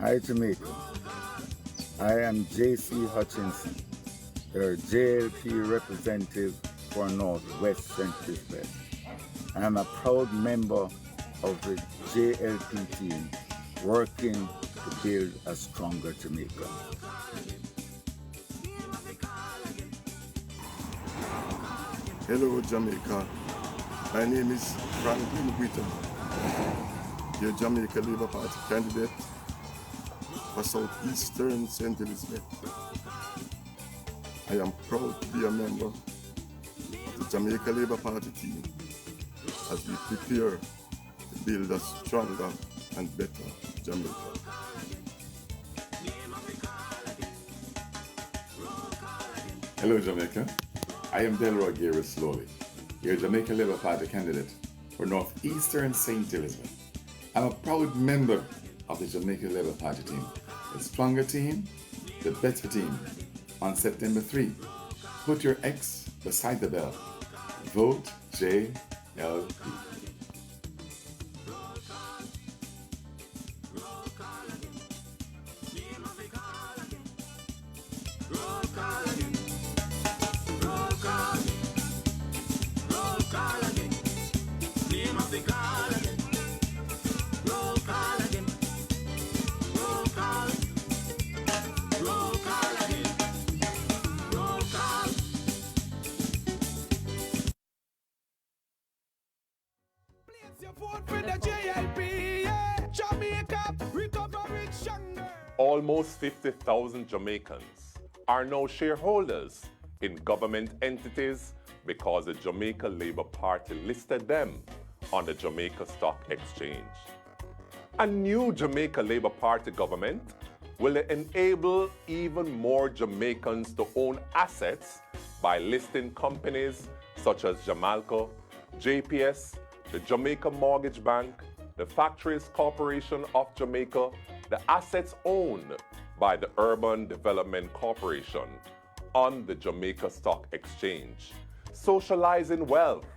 Hi Jamaica, I am J.C. Hutchinson, your JLP representative for Northwest Central Belt. I am a proud member of the JLP team working to build a stronger Jamaica. Hello Jamaica, my name is Franklin Whittam, your Jamaica Labour Party candidate for Southeastern St. Elizabeth. I am proud to be a member of the Jamaica Labour Party team as we prepare to build a stronger and better Jamaica. Hello Jamaica, I am Delroy Gary Slowly, your Jamaica Labour Party candidate for Northeastern St. Elizabeth. I'm a proud member of the Jamaica Labour Party team, the stronger team, the better team. On September 3, put your X beside the bell. Vote JLP. Almost 50,000 Jamaicans are now shareholders in government entities because the Jamaica Labour Party listed them on the Jamaica Stock Exchange. A new Jamaica Labour Party government will enable even more Jamaicans to own assets by listing companies such as Jamalco, JPS, the Jamaica Mortgage Bank, the Factories Corporation of Jamaica, the assets owned by the Urban Development Corporation on the Jamaica Stock Exchange, socializing wealth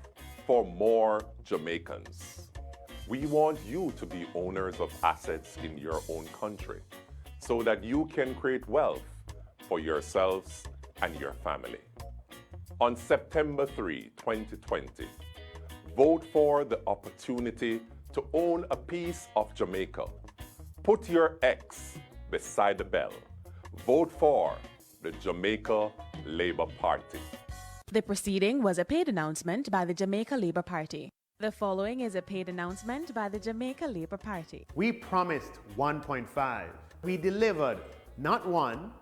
for more Jamaicans. We want you to be owners of assets in your own country so that you can create wealth for yourselves and your family. On September 3, 2020, vote for the opportunity to own a piece of Jamaica. Put your X beside the bell. Vote for the Jamaica Labour Party. The proceeding was a paid announcement by the Jamaica Labour Party. The following is a paid announcement by the Jamaica Labour Party. We promised 1.5. We delivered not one,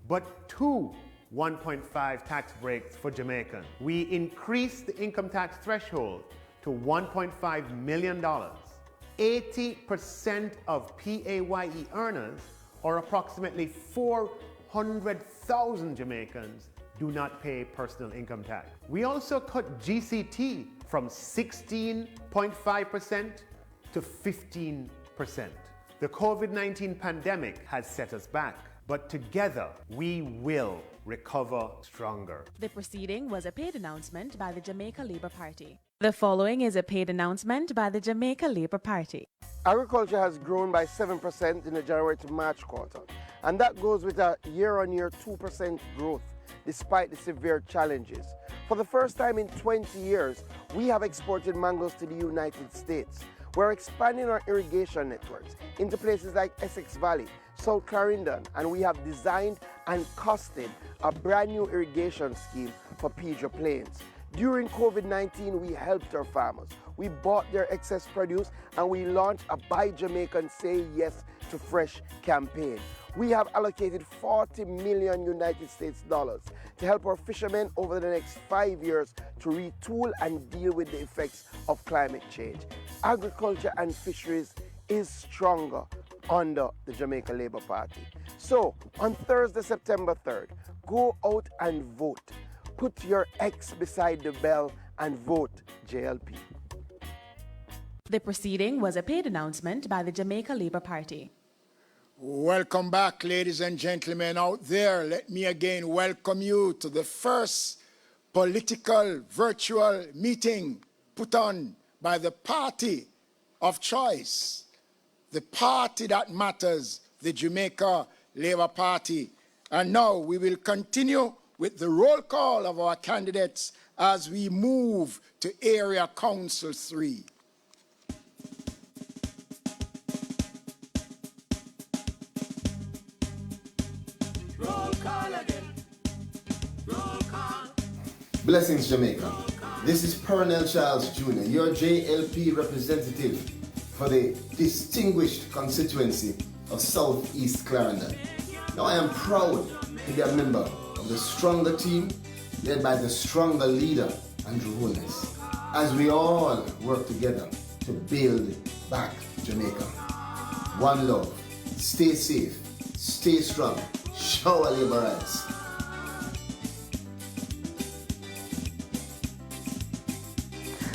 but two 1.5 tax breaks for Jamaicans. We increased the income tax threshold to $1.5 million. 80% of PAYE earners, or approximately 400,000 Jamaicans, do not pay personal income tax. We also cut GCT from 16.5% to 15%. The COVID-19 pandemic has set us back, but together we will recover stronger. The proceeding was a paid announcement by the Jamaica Labour Party. The following is a paid announcement by the Jamaica Labour Party. Agriculture has grown by 7% in the January to March quarter, and that goes with a year-on-year 2% growth despite the severe challenges. For the first time in 20 years, we have exported mangoes to the United States. We're expanding our irrigation networks into places like Essex Valley, South Clarendon, and we have designed and costed a brand new irrigation scheme for Pedro Plains. During COVID-19, we helped our farmers. We bought their excess produce and we launched a Buy Jamaican Say Yes to Fresh campaign. We have allocated $40 million United States dollars to help our fishermen over the next 5 years to retool and deal with the effects of climate change. Agriculture and fisheries is stronger under the Jamaica Labour Party. So, on Thursday, September 3rd, go out and vote. Put your X beside the bell and vote JLP. The proceeding was a paid announcement by the Jamaica Labour Party. Welcome back, ladies and gentlemen out there. Let me again welcome you to the first political virtual meeting put on by the party of choice, the party that matters the Jamaica Labour Party. And now we will continue with the roll call of our candidates as we move to Area Council 3. Roll call again. Roll call. Blessings, Jamaica. This is Pernell Charles Jr., your JLP representative for the distinguished constituency of Southeast Clarendon. Now I am proud to be a member of the stronger team led by the stronger leader, Andrew Holness, as we all work together to build back Jamaica. One love, stay safe, stay strong, show our labor rights.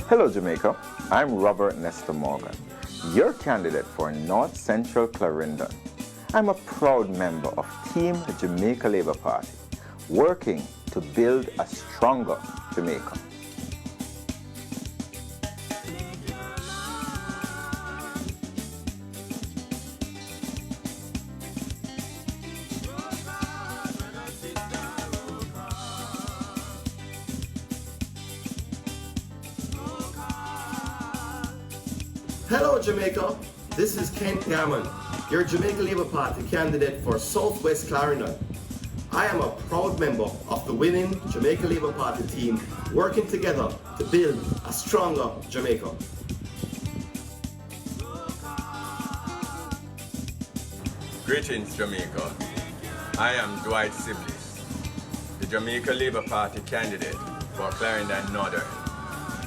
Hello Jamaica, I'm Robert Nestor Morgan, your candidate for North Central Clarendon. I'm a proud member of Team Jamaica Labour Party, working to build a stronger Jamaica. Hello Jamaica, this is Kent Gammon, your Jamaica Labour Party candidate for Southwest Clarendon. I am a proud member of the winning Jamaica Labour Party team working together to build a stronger Jamaica. Greetings Jamaica, I am Dwight Siblis, the Jamaica Labour Party candidate for Clarendon Northern.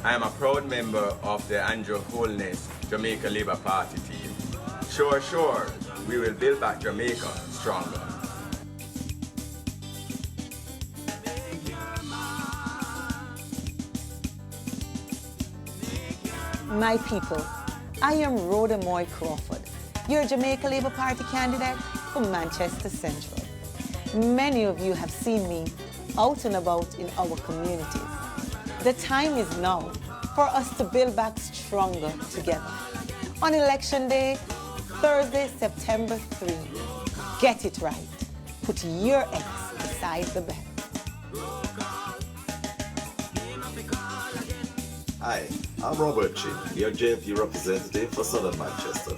I am a proud member of the Andrew Holness Jamaica Labour Party team. Sure, we will build back Jamaica stronger. My people, I am Rhoda Moy Crawford, your Jamaica Labour Party candidate for Manchester Central. Many of you have seen me out and about in our communities. The time is now for us to build back stronger together. On Election Day, Thursday, September 3, get it right. Put your X beside the bell. Hi, I'm Robert Chin, your JLP representative for Southern Manchester.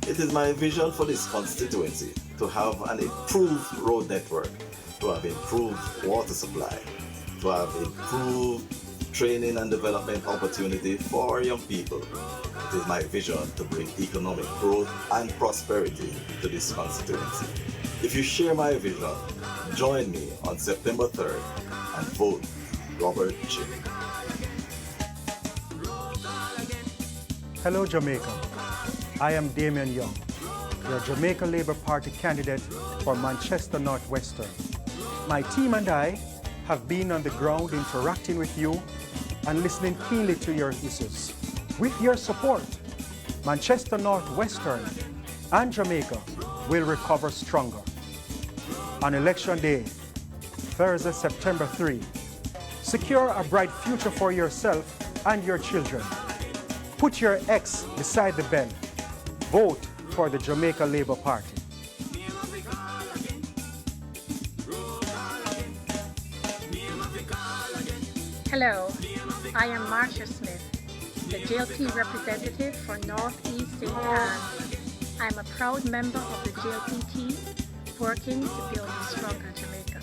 It is my vision for this constituency to have an improved road network, to have improved water supply, to have improved training and development opportunity for young people. It is my vision to bring economic growth and prosperity to this constituency. If you share my vision, join me on September 3rd and vote Robert Chin. Hello Jamaica, I am Damian Young, your Jamaica Labour Party candidate for Manchester Northwestern. My team and I have been on the ground interacting with you and listening keenly to your issues. With your support, Manchester Northwestern and Jamaica will recover stronger. On Election Day, Thursday, September 3, secure a bright future for yourself and your children. Put your X beside the bell. Vote for the Jamaica Labour Party. Hello, I am Marcia Smith, the JLP representative for Northeast St. Anne's. I'm a proud member of the JLP team working to build a stronger Jamaica.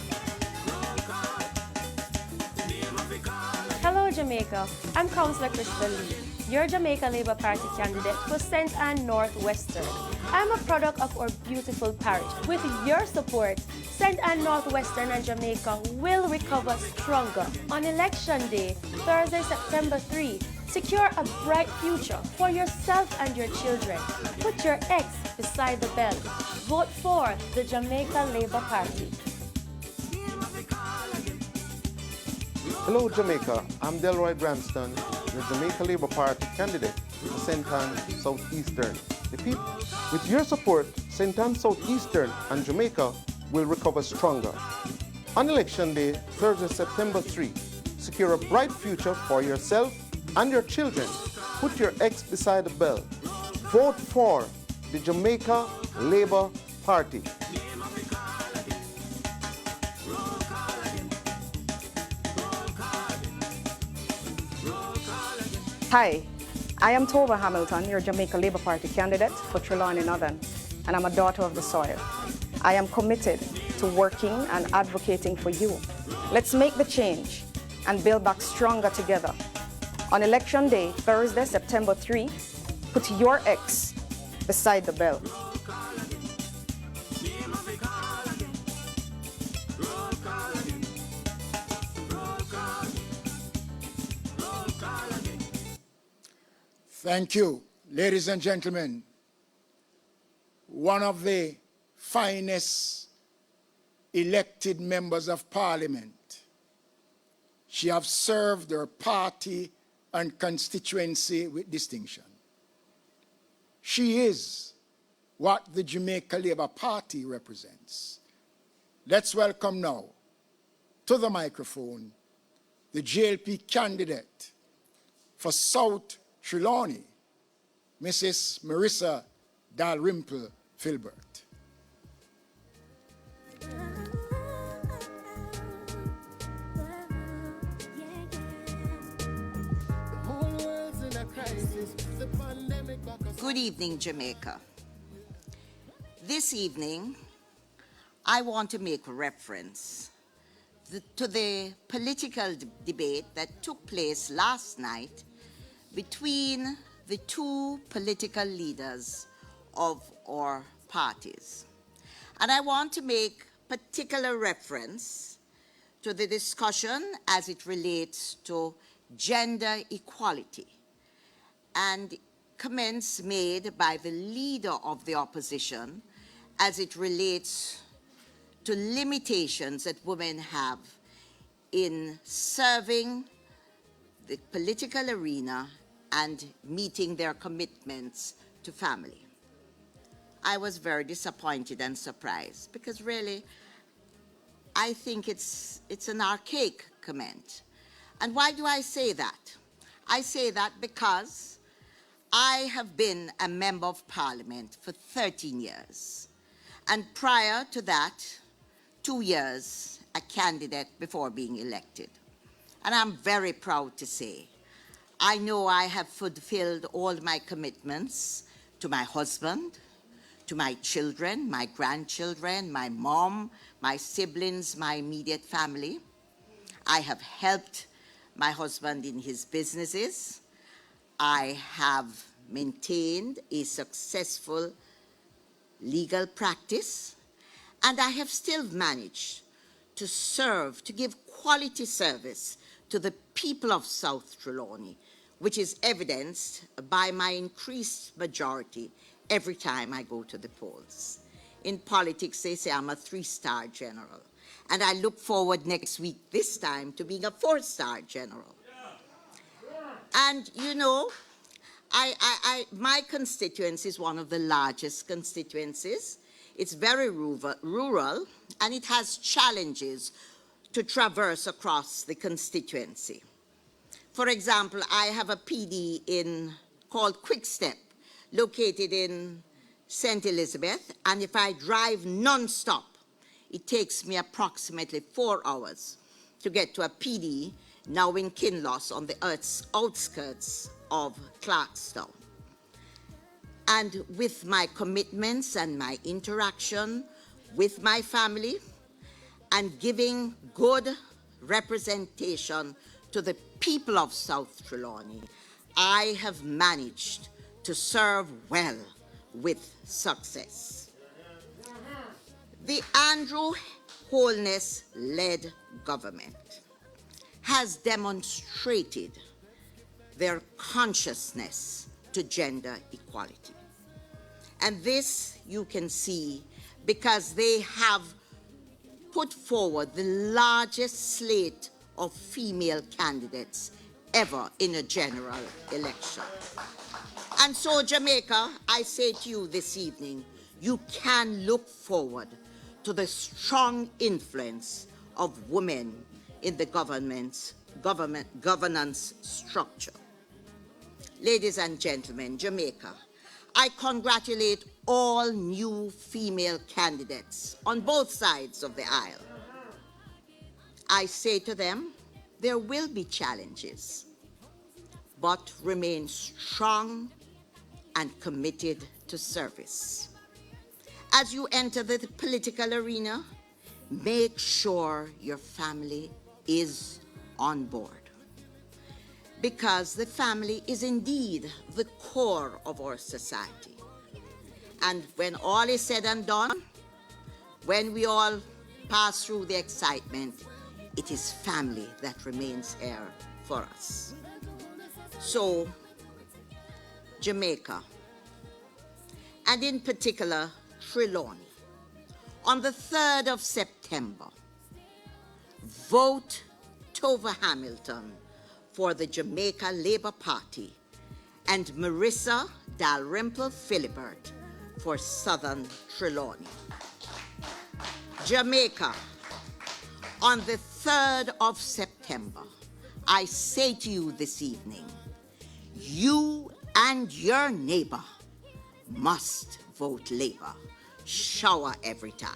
Hello Jamaica, I'm Councillor Crystal Lee, your Jamaica Labour Party candidate for St. Anne Northwestern. I'm a product of our beautiful parish. With your support, St. Anne Northwestern and Jamaica will recover stronger. On Election Day, Thursday, September 3, secure a bright future for yourself and your children. Put your X beside the bell. Vote for the Jamaica Labour Party. Hello Jamaica, I'm Delroy Branston, the Jamaica Labour Party candidate for St. Anne Southeastern. With your support, St. Anne Southeastern and Jamaica will recover stronger. On Election Day, Thursday, September 3, secure a bright future for yourself and your children. Put your X beside the bell. Vote for the Jamaica Labour Party. Hi, I am Tova Hamilton, your Jamaica Labour Party candidate for Trelawney Northern, and I'm a daughter of the soil. I am committed to working and advocating for you. Let's make the change and build back stronger together. On Election Day, Thursday, September 3, put your X beside the bell. Thank you. Ladies and gentlemen, one of the finest elected members of parliament. She has served her party and constituency with distinction. She is what the Jamaica Labour Party represents. Let's welcome now to the microphone the JLP candidate for South Trelawney, Mrs. Marissa Dalrymple Filbert. Good evening, Jamaica. This evening, I want to make reference to the political debate that took place last night between the two political leaders of our parties. And I want to make particular reference to the discussion as it relates to gender equality and comments made by the leader of the opposition as it relates to limitations that women have in serving the political arena and meeting their commitments to family. I was very disappointed and surprised because really, I think it's an archaic comment. And why do I say that? I say that because I have been a member of parliament for 13 years. And prior to that, 2 years, a candidate before being elected. And I'm very proud to say, I know I have fulfilled all my commitments to my husband, to my children, my grandchildren, my mom, my siblings, my immediate family. I have helped my husband in his businesses. I have maintained a successful legal practice, and I have still managed to serve, to give quality service to the people of South Trelawney, which is evidenced by my increased majority every time I go to the polls. In politics, they say I'm a 3-star general, and I look forward next week, this time, to being a 4-star general. And you know, my constituency is one of the largest constituencies. It's very rural, and it has challenges to traverse across the constituency. For example, I have a PD called Quickstep, located in St. Elizabeth, and if I drive non-stop, it takes me approximately 4 hours to get to a PD now in Kinloss on the outskirts of Clarkstown. And with my commitments and my interaction with my family and giving good representation to the people of South Trelawney, I have managed to serve well with success. The Andrew Holness-led government has demonstrated their consciousness to gender equality. And this you can see because they have put forward the largest slate of female candidates ever in a general election. And so, Jamaica, I say to you this evening, you can look forward to the strong influence of women in the governance structure. Ladies and gentlemen, Jamaica, I congratulate all new female candidates on both sides of the aisle. I say to them, there will be challenges, but remain strong and committed to service. As you enter the political arena, make sure your family is on board, because the family is indeed the core of our society. And when all is said and done, when we all pass through the excitement, it is family that remains here for us. So, Jamaica, and in particular, Trelawney, on the 3rd of September, vote Tova Hamilton for the Jamaica Labour Party and Marissa Dalrymple Philibert for Southern Trelawney. Jamaica, on the 3rd of September, I say to you this evening, you and your neighbor must vote Labour. Shower every time.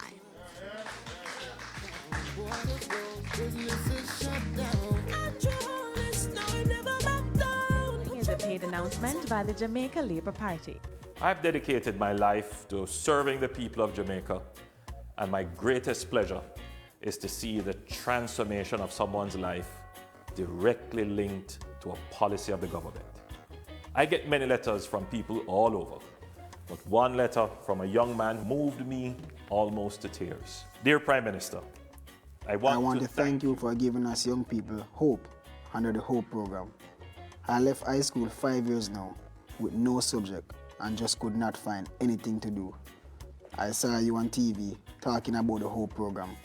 Here's a paid announcement by the Jamaica Labour Party. I've dedicated my life to serving the people of Jamaica, and my greatest pleasure is to see the transformation of someone's life directly linked to a policy of the government. I get many letters from people all over, but one letter from a young man moved me almost to tears. Dear Prime Minister, I want to thank you for giving us young people hope under the HOPE program. I left high school 5 years now with no subject and just could not find anything to do. I saw you on TV talking about the HOPE program.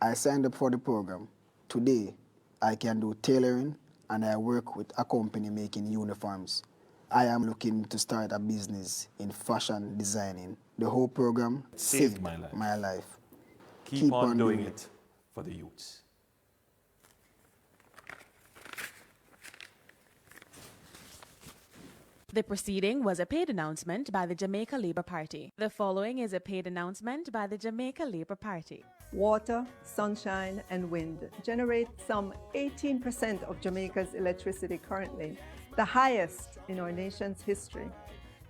I signed up for the program. Today, I can do tailoring and I work with a company making uniforms. I am looking to start a business in fashion designing. The HOPE program saved my life. Keep on doing it for the youths. The proceeding was a paid announcement by the Jamaica Labour Party. The following is a paid announcement by the Jamaica Labour Party. Water, sunshine, and wind generate some 18% of Jamaica's electricity currently, the highest in our nation's history.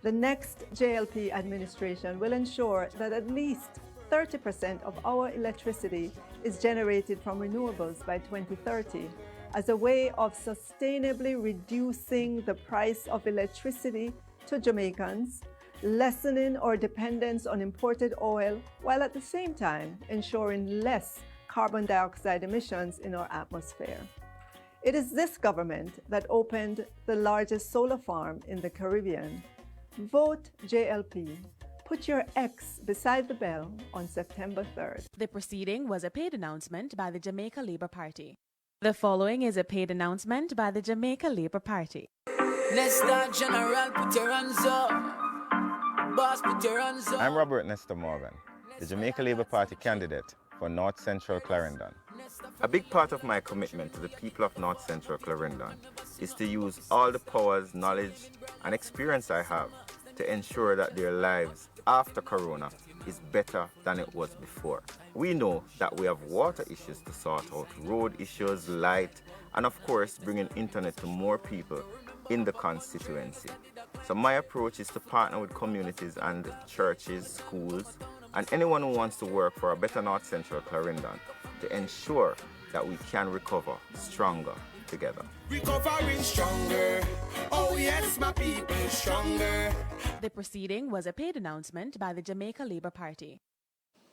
The next JLP administration will ensure that at least 30% of our electricity is generated from renewables by 2030 as a way of sustainably reducing the price of electricity to Jamaicans, lessening our dependence on imported oil, while at the same time ensuring less carbon dioxide emissions in our atmosphere. It is this government that opened the largest solar farm in the Caribbean. Vote JLP. Put your X beside the bell on September 3rd. The proceeding was a paid announcement by the Jamaica Labour Party. The following is a paid announcement by the Jamaica Labour Party. Let's start, General, put your hands up. Boss, put your hands up. I'm Robert Nestor Morgan, the Jamaica Labour Party candidate for North Central Clarendon. A big part of my commitment to the people of North Central Clarendon is to use all the powers, knowledge, and experience I have to ensure that their lives after Corona is better than it was before. We know that we have water issues to sort out, road issues, light, and of course bringing internet to more people in the constituency. So my approach is to partner with communities and churches, schools, and anyone who wants to work for a better North Central Clarendon to ensure that we can recover stronger together. Recovering stronger. Oh yes, my people stronger. The proceeding was a paid announcement by the Jamaica Labour Party.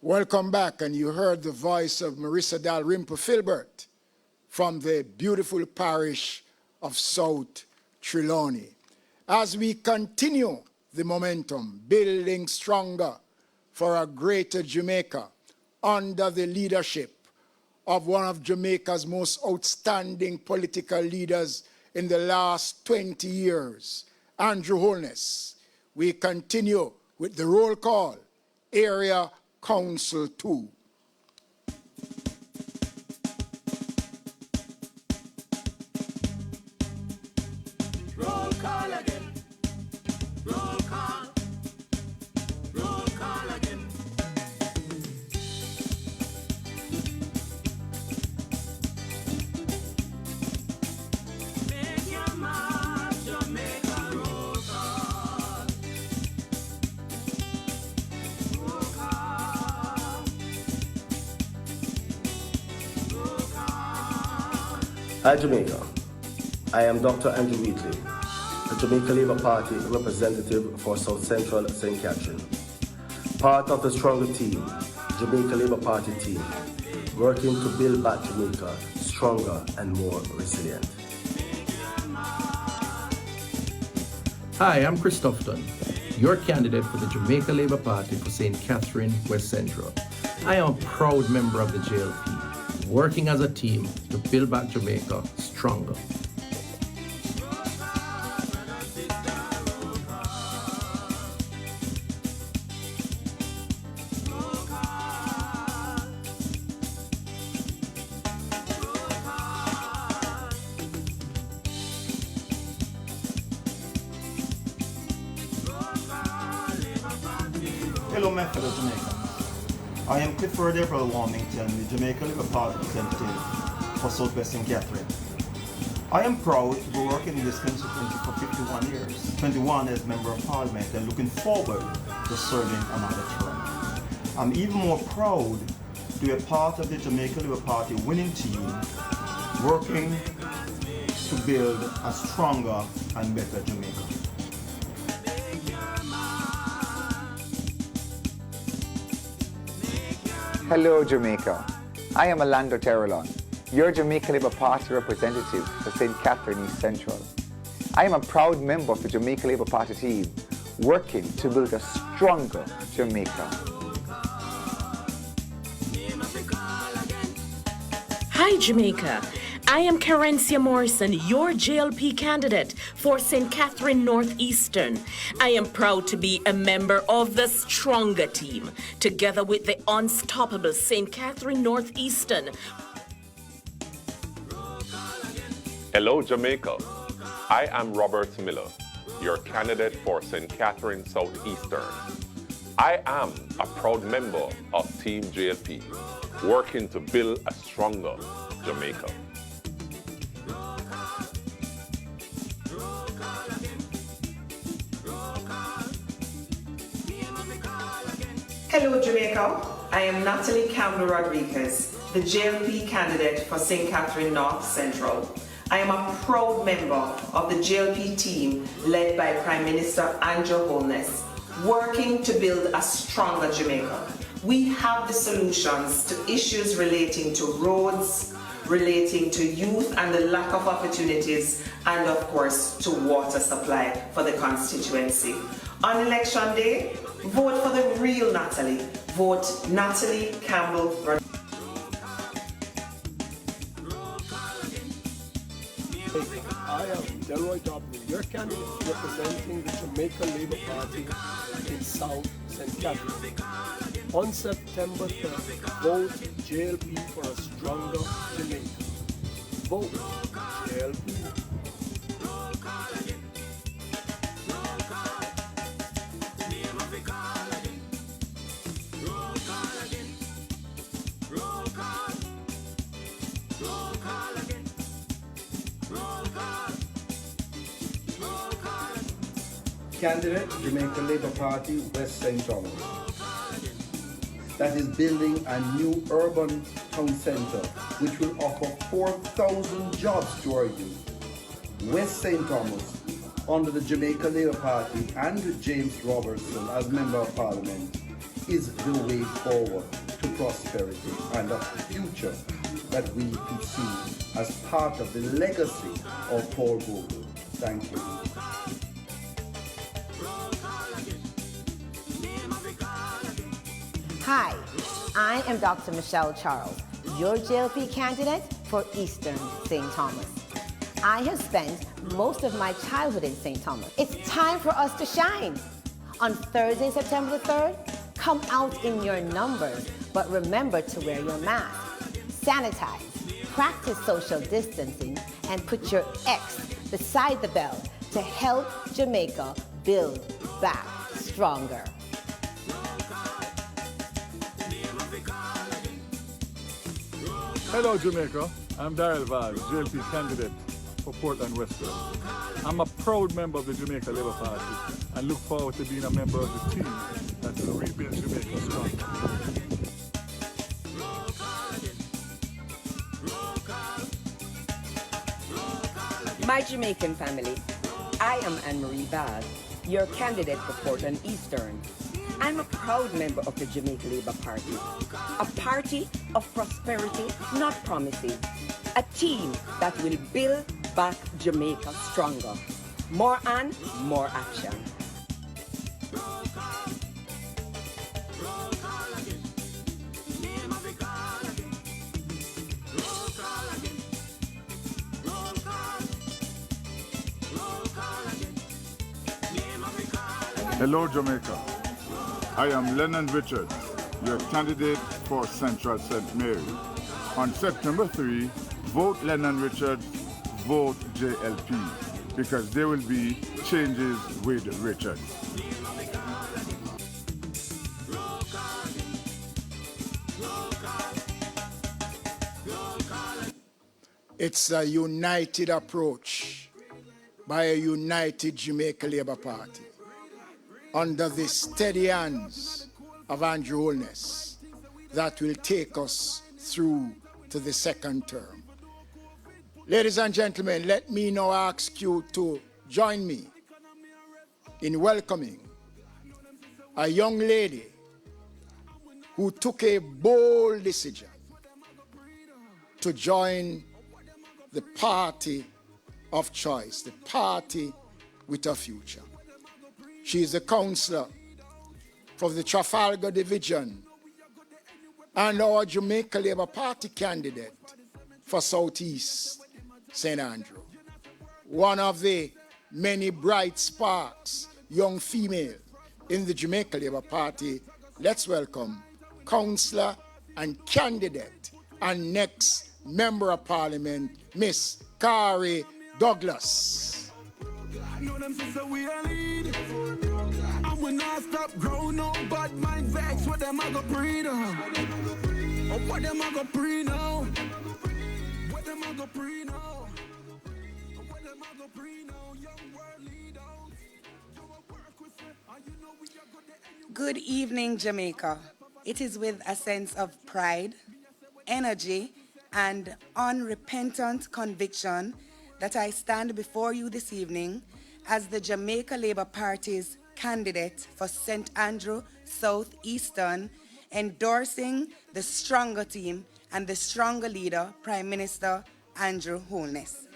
Welcome back, and you heard the voice of Marissa Dalrymple Philibert from the beautiful parish of South Trelawney. As we continue the momentum, building stronger for a greater Jamaica under the leadership of one of Jamaica's most outstanding political leaders in the last 20 years, Andrew Holness, we continue with the roll call, Area Council 2. Roll call again. Roll call. Hi Jamaica, I am Dr. Andrew Wheatley, the Jamaica Labour Party representative for South Central St. Catherine. Part of the stronger team, Jamaica Labour Party team, working to build back Jamaica stronger and more resilient. Hi, I'm Christoph Dunn, your candidate for the Jamaica Labour Party for St. Catherine, West Central. I am a proud member of the JLP, working as a team to build back Jamaica stronger. Hello, my fellow Jamaicans. I am Clifford April Warmington, the Jamaica Labour Party representative for Southwest St. Catherine. I am proud to be working in this constituency for 51 years, 21 as Member of Parliament, and looking forward to serving another term. I'm even more proud to be a part of the Jamaica Labour Party winning team, working to build a stronger and better Jamaica. Hello Jamaica, I am Orlando Terrelon, your Jamaica Labour Party representative for St. Catherine East Central. I am a proud member of the Jamaica Labour Party team, working to build a stronger Jamaica. Hi Jamaica, I am Carencia Morrison, your JLP candidate for St. Catherine Northeastern. I am proud to be a member of the stronger team, together with the unstoppable St. Catherine Northeastern. Hello, Jamaica. I am Robert Miller, your candidate for St. Catherine Southeastern. I am a proud member of Team JLP, working to build a stronger Jamaica. Hello Jamaica, I am Natalie Campbell Rodriguez, the JLP candidate for St. Catherine North Central. I am a proud member of the JLP team led by Prime Minister Andrew Holness, working to build a stronger Jamaica. We have the solutions to issues relating to roads, relating to youth and the lack of opportunities, and of course to water supply for the constituency. On election day, vote for the real Natalie. Vote Natalie Campbell Rodriguez. I am Delroy W., your candidate representing the Jamaica Labour Party in South St. Catherine. On September 3rd, vote JLP for a stronger Jamaica. Vote JLP. Candidate, Jamaica Labour Party, West St. Thomas. That is building a new urban town centre which will offer 4,000 jobs to our youth. West St. Thomas, under the Jamaica Labour Party and James Robertson as Member of Parliament, is the way forward to prosperity and of the future that we can see as part of the legacy of Paul Vogel. Thank you. Hi, I am Dr. Michelle Charles, your JLP candidate for Eastern St. Thomas. I have spent most of my childhood in St. Thomas. It's time for us to shine. On Thursday, September the 3rd, come out in your numbers, but remember to wear your mask. Sanitize, practice social distancing, and put your X beside the bell to help Jamaica build back stronger. Hello Jamaica, I'm Daryl Vaz, JLP candidate for Portland Western. I'm a proud member of the Jamaica Labour Party and look forward to being a member of the team that will rebuild Jamaica strong. My Jamaican family, I am Anne-Marie Baz, your candidate for Portland Eastern. I'm a proud member of the Jamaica Labour Party, a party of prosperity, not promises, a team that will build back Jamaica stronger. More on, more action. Hello, Jamaica. I am Lennon Richards, your candidate for Central St. Mary. On September 3, vote Lennon Richards, vote JLP, because there will be changes with Richards. It's a united approach by a united Jamaica Labour Party under the steady hands of Andrew Holness that will take us through to the second term. Ladies and gentlemen, let me now ask you to join me in welcoming a young lady who took a bold decision to join the party of choice, the party with a future. She is a councillor for the Trafalgar Division and our Jamaica Labour Party candidate for Southeast St. Andrew. One of the many bright sparks, young female in the Jamaica Labour Party. Let's welcome councillor and candidate and next Member of Parliament, Miss Kari Douglas. And when I stop growing up, but my vex, what them I go breed on? Or what them I go breed on? What them I go breed on? What them I go breed on? Young world leaders. Good evening, Jamaica. It is with a sense of pride, energy, and unrepentant conviction that I stand before you this evening as the Jamaica Labour Party's candidate for St. Andrew Southeastern, endorsing the stronger team and the stronger leader, Prime Minister Andrew Holness.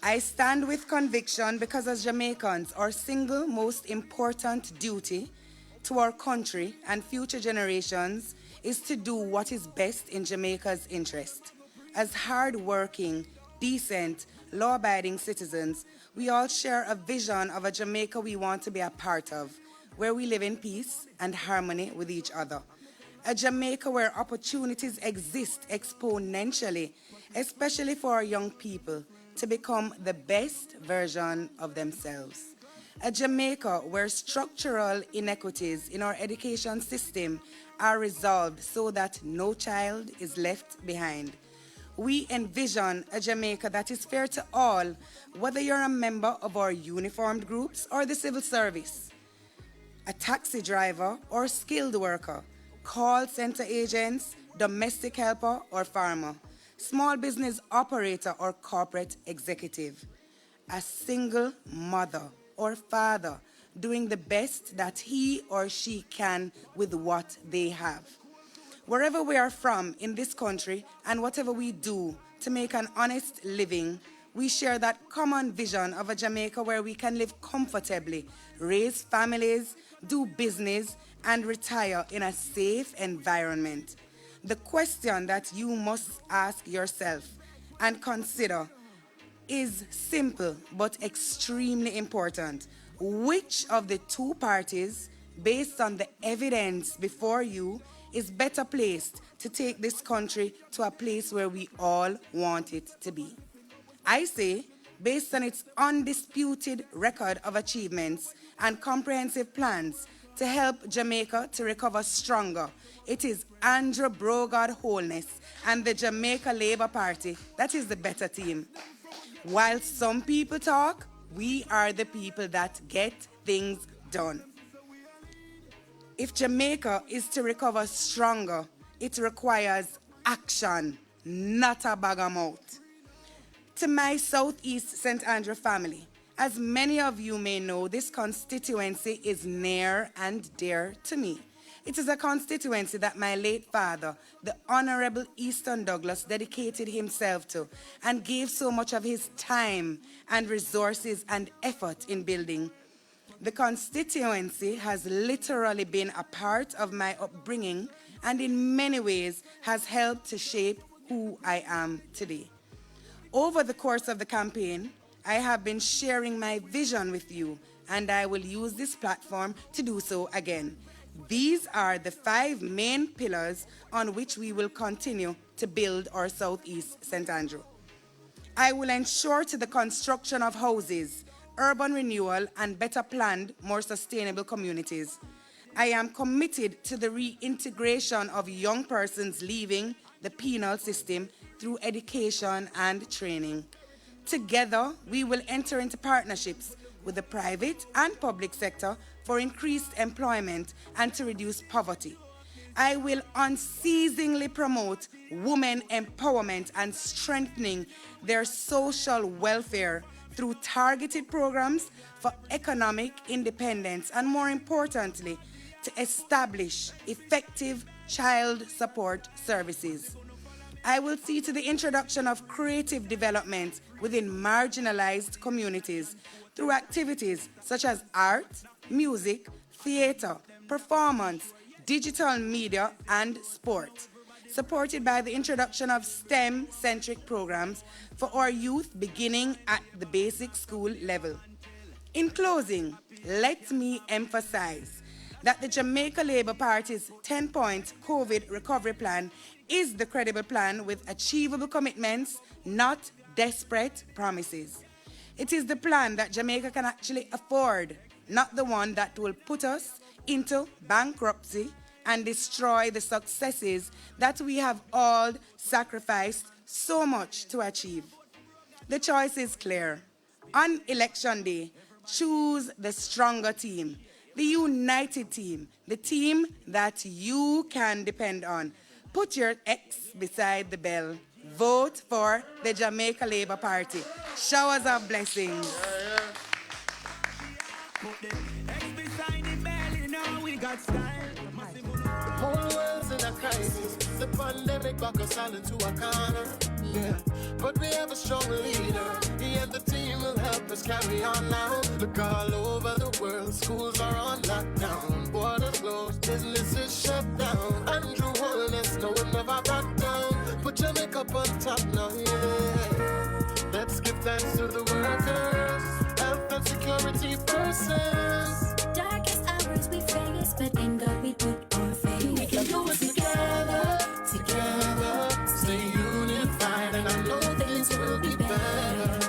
I stand with conviction because as Jamaicans, our single most important duty to our country and future generations is to do what is best in Jamaica's interest. As hard-working, decent, law-abiding citizens, we all share a vision of a Jamaica we want to be a part of, where we live in peace and harmony with each other. A Jamaica where opportunities exist exponentially, especially for our young people to become the best version of themselves. A Jamaica where structural inequities in our education system are resolved so that no child is left behind. We envision a Jamaica that is fair to all, whether you're a member of our uniformed groups or the civil service, a taxi driver or skilled worker, call center agents, domestic helper or farmer, small business operator or corporate executive, a single mother or father doing the best that he or she can with what they have. Wherever we are from in this country and whatever we do to make an honest living, we share that common vision of a Jamaica where we can live comfortably, raise families, do business, and retire in a safe environment. The question that you must ask yourself and consider is simple but extremely important. Which of the two parties, based on the evidence before you, is better placed to take this country to a place where we all want it to be? I say, based on its undisputed record of achievements and comprehensive plans to help Jamaica to recover stronger, it is Andrew Brogard Holness and the Jamaica Labour Party that is the better team. While some people talk, we are the people that get things done. If Jamaica is to recover stronger, it requires action, not a bag of mouth. To my Southeast St. Andrew family, as many of you may know, this constituency is near and dear to me. It is a constituency that my late father, the Honorable Easton Douglas, dedicated himself to and gave so much of his time and resources and effort in building. The constituency has literally been a part of my upbringing and in many ways has helped to shape who I am today. Over the course of the campaign, I have been sharing my vision with you, and I will use this platform to do so again. These are the 5 main pillars on which we will continue to build our Southeast St. Andrew. I will ensure to the construction of houses, urban renewal, and better planned, more sustainable communities. I am committed to the reintegration of young persons leaving the penal system through education and training. Together, we will enter into partnerships with the private and public sector for increased employment and to reduce poverty. I will unceasingly promote women empowerment and strengthening their social welfare through targeted programs for economic independence and, more importantly, to establish effective child support services. I will see to the introduction of creative development within marginalized communities through activities such as art, music, theater, performance, digital media, and sport, supported by the introduction of STEM-centric programs for our youth beginning at the basic school level. In closing, let me emphasize that the Jamaica Labour Party's 10-point COVID recovery plan is the credible plan with achievable commitments, not desperate promises. It is the plan that Jamaica can actually afford, not the one that will put us into bankruptcy and destroy the successes that we have all sacrificed so much to achieve. The choice is clear. On election day, choose the stronger team, the united team, the team that you can depend on. Put your X beside the bell. Vote for the Jamaica Labour Party. Showers of blessings. The whole world's in a crisis. The pandemic back us all into a corner. Yeah, but we have a strong leader. He and the team will help us carry on now. Look all over the world, schools are on lockdown, borders closed, businesses shut down. Andrew Holness, no one never back down. Put Jamaica up on top now, yeah. Let's give thanks to the workers, health and security persons. Darkest hours we face, but in God we put our faith. We can do it together, together. Stay unified, and I know things will be better,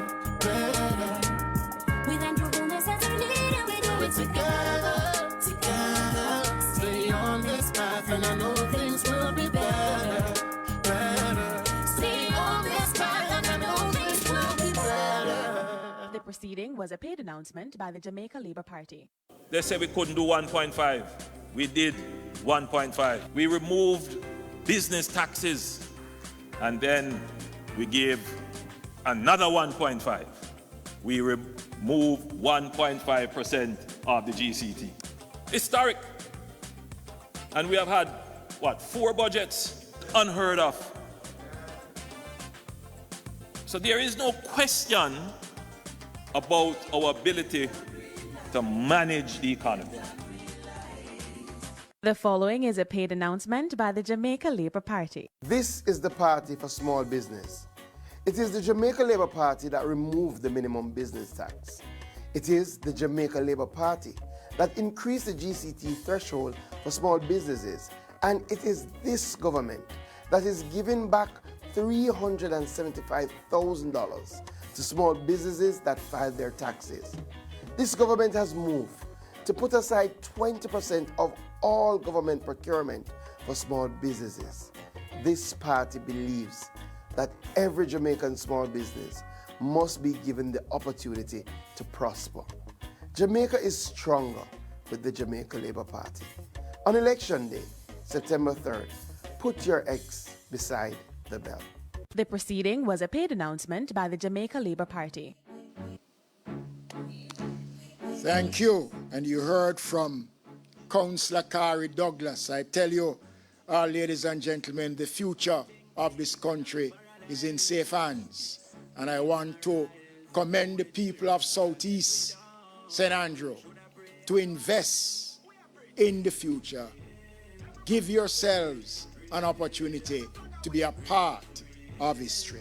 better. With Andrew Holness as our leader, we do it together, together. Stay on this path, and I know things will be better, better. Stay on this path, and I know things will be better. The proceeding was a paid announcement by the Jamaica Labour Party. They said we couldn't do 1.5. We did 1.5. We removed business taxes, and then we gave another 1.5. We removed 1.5% of the GCT. Historic. And we have had, 4 budgets? Unheard of. So there is no question about our ability to manage the economy. The following is a paid announcement by the Jamaica Labour Party. This is the party for small business. It is the Jamaica Labour Party that removed the minimum business tax. It is the Jamaica Labour Party that increased the GCT threshold for small businesses. And it is this government that is giving back $375,000 to small businesses that filed their taxes. This government has moved to put aside 20% of all government procurement for small businesses. This party believes that every Jamaican small business must be given the opportunity to prosper. Jamaica is stronger with the Jamaica Labour Party. On election day, September 3rd, put your X beside the bell. The proceeding was a paid announcement by the Jamaica Labour Party. Thank you. And you heard from Councillor Kari Douglas. I tell you, ladies and gentlemen, the future of this country is in safe hands. And I want to commend the people of Southeast St. Andrew to invest in the future. Give yourselves an opportunity to be a part of history.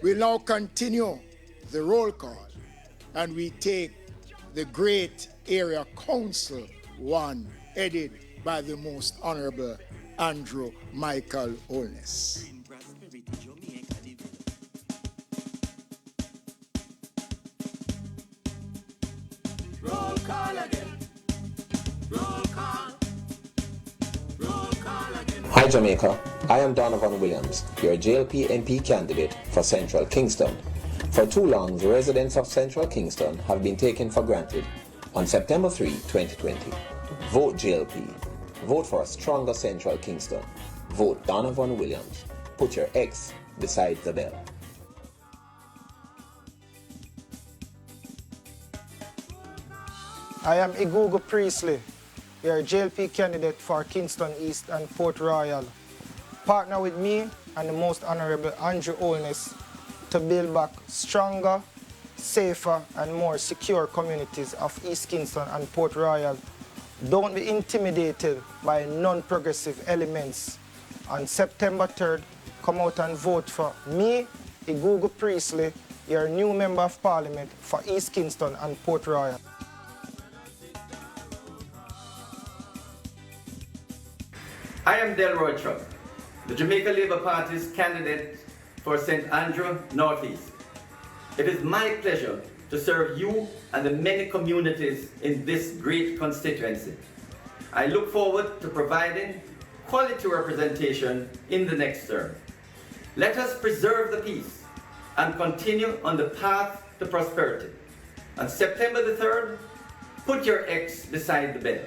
We'll now continue the roll call, and we take the Great Area Council 1, headed by the Most Honorable Andrew Michael Holness. Roll call again. Roll call. Roll call again. Hi Jamaica, I am Donovan Williams, your JLP MP candidate for Central Kingston. For too long, the residents of Central Kingston have been taken for granted. On September 3, 2020, vote JLP. Vote for a stronger Central Kingston. Vote Donovan Williams. Put your X beside the bell. I am Igugu Priestley, your JLP candidate for Kingston East and Port Royal. Partner with me and the Most Honorable Andrew Holness to build back stronger, safer and more secure communities of East Kingston and Port Royal. Don't be intimidated by non-progressive elements. On September 3rd, come out and vote for me, Igugu Priestley, your new Member of Parliament for East Kingston and Port Royal. I am Delroy Truck, the Jamaica Labour Party's candidate for St. Andrew Northeast. It is my pleasure to serve you and the many communities in this great constituency. I look forward to providing quality representation in the next term. Let us preserve the peace and continue on the path to prosperity. On September the 3rd, put your X beside the bell.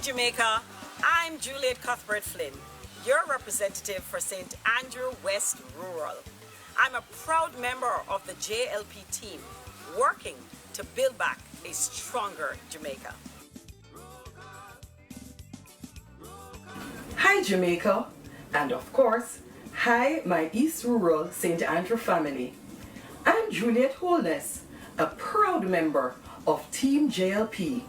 Jamaica, I'm Juliet Cuthbert Flynn, your representative for St. Andrew West Rural. I'm a proud member of the JLP team, working to build back a stronger Jamaica. Hi Jamaica, and of course, hi my East Rural St. Andrew family. I'm Juliet Holness, a proud member of Team JLP,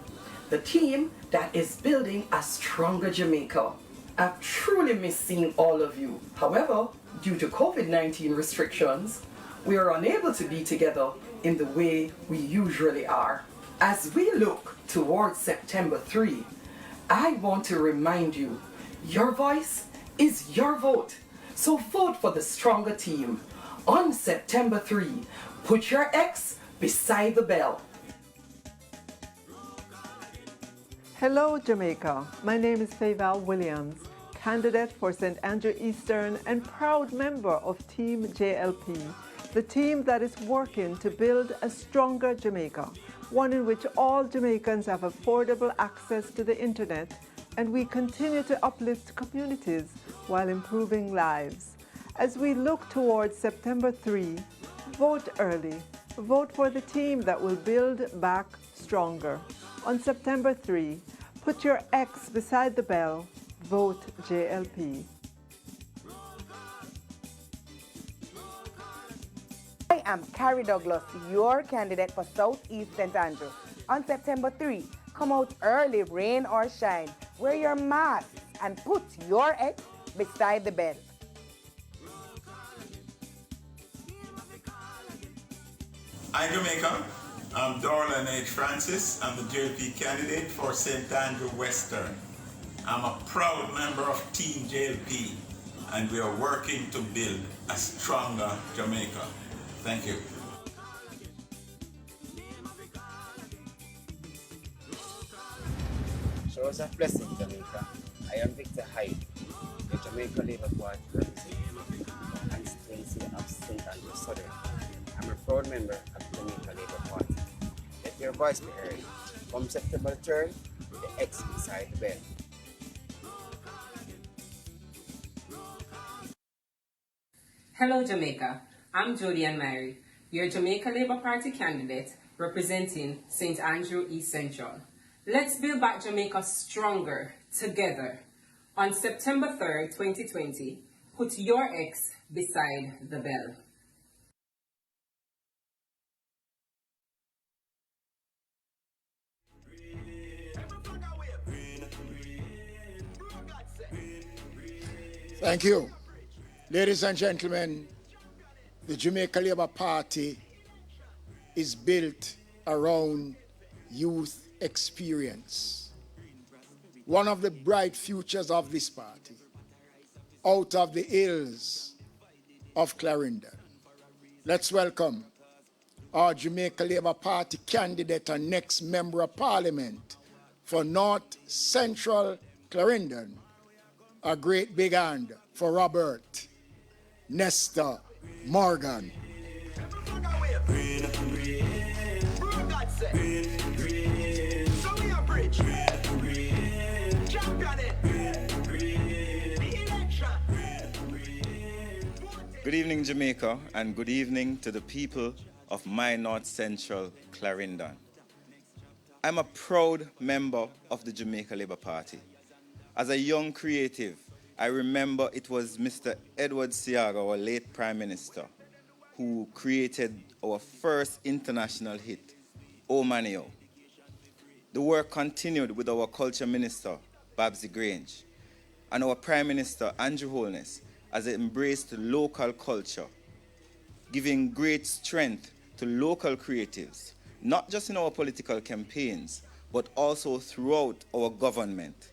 the team that is building a stronger Jamaica. I've truly missed seeing all of you. However, due to COVID-19 restrictions, we are unable to be together in the way we usually are. As we look towards September 3, I want to remind you, your voice is your vote. So vote for the stronger team. On September 3, put your X beside the bell. Hello Jamaica, my name is Fayval Williams, candidate for St. Andrew Eastern and proud member of Team JLP, the team that is working to build a stronger Jamaica, one in which all Jamaicans have affordable access to the internet and we continue to uplift communities while improving lives. As we look towards September 3, vote early, vote for the team that will build back stronger. On September 3, put your X beside the bell, vote JLP. I am Carrie Douglas, your candidate for Southeast St. Andrew. On September 3, come out early, rain or shine. wear your mask, and put your ex beside the bed. Hi Jamaica, I'm Dorlan H. Francis. I'm the JLP candidate for St. Andrew Western. I'm a proud member of Team JLP, and we are working to build a stronger Jamaica. Thank you. Show us a blessing, Jamaica. I am Victor Hyde, the Jamaica Labour Party representative for constituency of St. Andrew Southern. I'm a proud member of the Jamaica Labour Party. Let your voice be heard. Come September 3rd, the X beside the bed. Hello, Jamaica. I'm Jody Ann Mary, your Jamaica Labour Party candidate representing St. Andrew East Central. Let's build back Jamaica stronger together. On September 3rd, 2020, put your ex beside the bell. Thank you. Ladies and gentlemen, the Jamaica Labour Party is built around youth experience. One of the bright futures of this party, out of the hills of Clarendon. Let's welcome our Jamaica Labour Party candidate and next Member of Parliament for North Central Clarendon. A great big hand for Robert Nestor Morgan. Good evening, Jamaica, and good evening to the people of my North Central Clarendon. I'm a proud member of the Jamaica Labour Party. As a young creative, I remember it was Mr. Edward Seaga, our late Prime Minister, who created our first international hit, Oh Manio. The work continued with our Culture Minister, Babsy Grange, and our Prime Minister, Andrew Holness, as it embraced local culture, giving great strength to local creatives, not just in our political campaigns, but also throughout our government.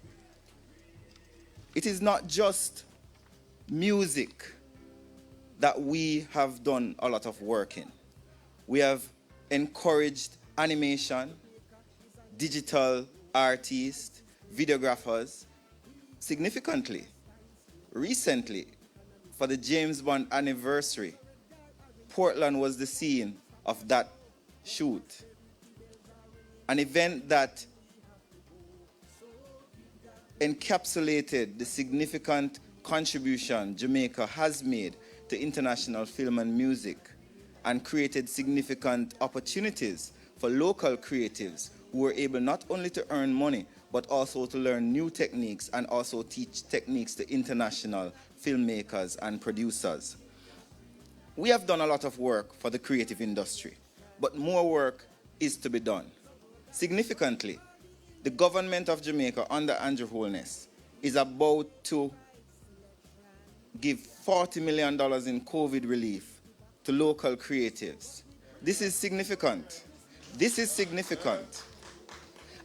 It is not just music that we have done a lot of work in. We have encouraged animation, digital artists, videographers, significantly. Recently, for the James Bond anniversary, Portland was the scene of that shoot. An event that encapsulated the significant contribution Jamaica has made to international film and music and created significant opportunities for local creatives who were able not only to earn money, but also to learn new techniques and also teach techniques to international filmmakers and producers. We have done a lot of work for the creative industry, but more work is to be done. Significantly, the government of Jamaica under Andrew Holness is about to give $40 million in COVID relief to local creatives. This is significant. This is significant.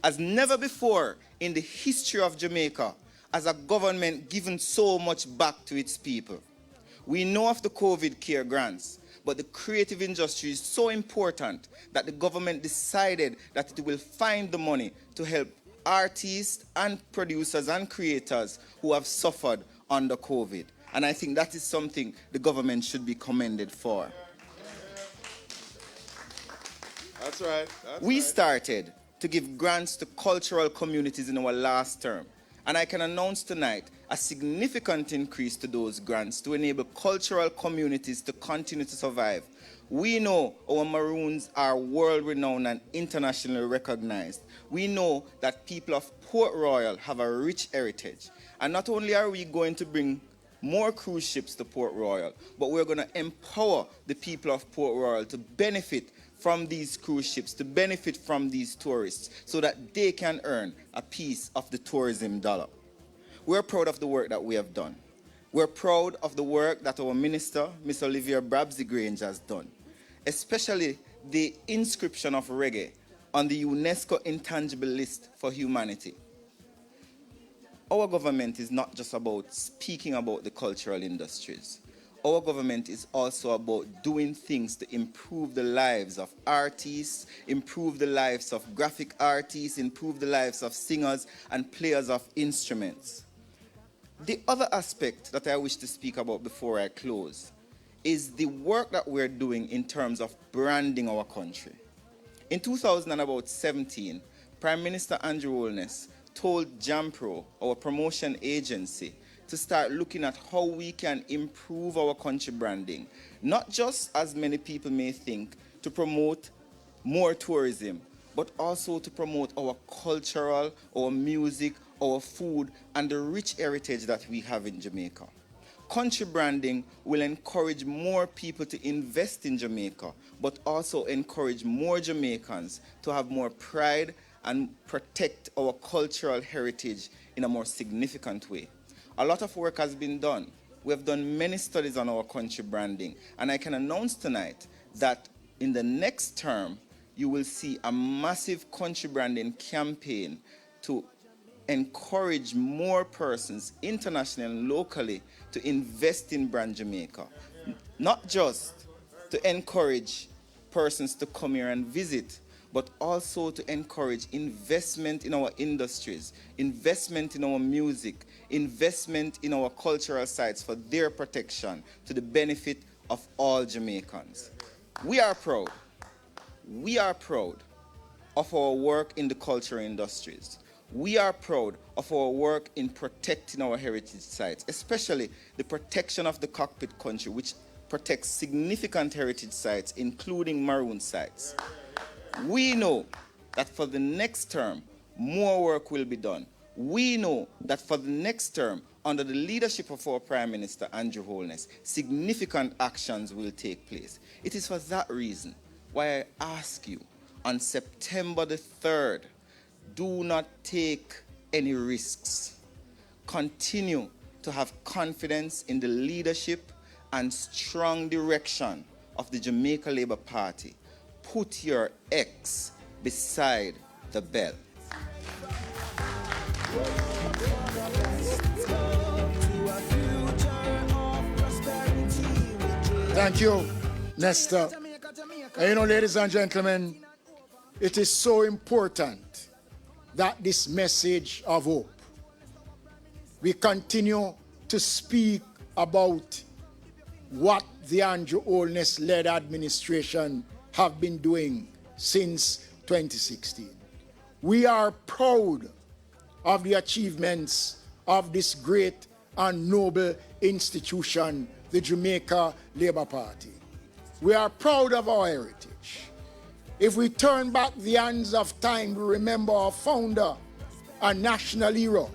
As never before in the history of Jamaica has a government given so much back to its people. We know of the COVID care grants, but the creative industry is so important that the government decided that it will find the money to help artists and producers and creators who have suffered under COVID. And I think that is something the government should be commended for. That's right. We started to give grants to cultural communities in our last term. And I can announce tonight a significant increase to those grants to enable cultural communities to continue to survive. We know our Maroons are world-renowned and internationally recognized. We know that people of Port Royal have a rich heritage. And not only are we going to bring more cruise ships to Port Royal, but we're going to empower the people of Port Royal to benefit from these cruise ships, to benefit from these tourists so that they can earn a piece of the tourism dollar. We're proud of the work that we have done. We're proud of the work that our minister, Ms. Olivia Babsy-Grange, has done, especially the inscription of reggae on the UNESCO Intangible List for Humanity. Our government is not just about speaking about the cultural industries. Our government is also about doing things to improve the lives of artists, improve the lives of graphic artists, improve the lives of singers and players of instruments. The other aspect that I wish to speak about before I close is the work that we're doing in terms of branding our country. In 2017, Prime Minister Andrew Holness told Jampro, our promotion agency, to start looking at how we can improve our country branding, not just, as many people may think, to promote more tourism, but also to promote our cultural, our music, our food, and the rich heritage that we have in Jamaica. Country branding will encourage more people to invest in Jamaica, but also encourage more Jamaicans to have more pride and protect our cultural heritage in a more significant way. A lot of work has been done. We have done many studies on our country branding, and I can announce tonight that in the next term, you will see a massive country branding campaign to encourage more persons, internationally and locally, to invest in Brand Jamaica. Not just to encourage persons to come here and visit, but also to encourage investment in our industries, investment in our music, investment in our cultural sites for their protection to the benefit of all Jamaicans. We are proud of our work in the cultural industries. We are proud of our work in protecting our heritage sites, especially the protection of the cockpit country, which protects significant heritage sites, including maroon sites. We know that for the next term, more work will be done. We know that for the next term, under the leadership of our Prime Minister, Andrew Holness, significant actions will take place. It is for that reason why I ask you, on September the 3rd, do not take any risks. Continue to have confidence in the leadership and strong direction of the Jamaica Labour Party. Put your X beside the bell. Thank you, Nestor. And you know, ladies and gentlemen, it is so important that this message of hope, we continue to speak about what the Andrew Holness-led administration have been doing since 2016. We are proud of the achievements of this great and noble institution, the Jamaica Labour Party. We are proud of our heritage. If we turn back the hands of time, we remember our founder and national hero,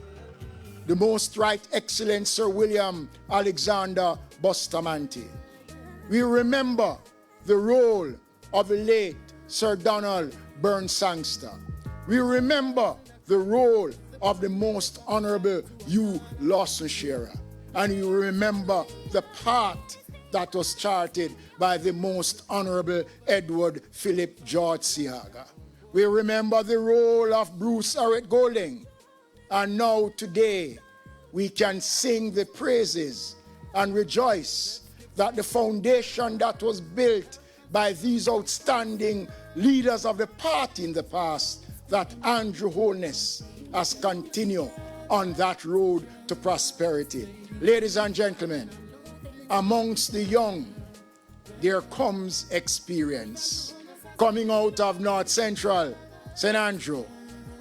the Most Right Excellent Sir William Alexander Bustamante. We remember the role of the late Sir Donald Burns-Sangster. We remember the role of the Most Honorable Hugh Lawson-Shearer. And we remember the path that was charted by the Most Honorable Edward Philip George Siaga. We remember the role of Bruce Arrett Golding. And now today, we can sing the praises and rejoice that the foundation that was built by these outstanding leaders of the party in the past, that Andrew Holness has continued on that road to prosperity. Ladies and gentlemen, amongst the young, there comes experience. Coming out of North Central, St. Andrew,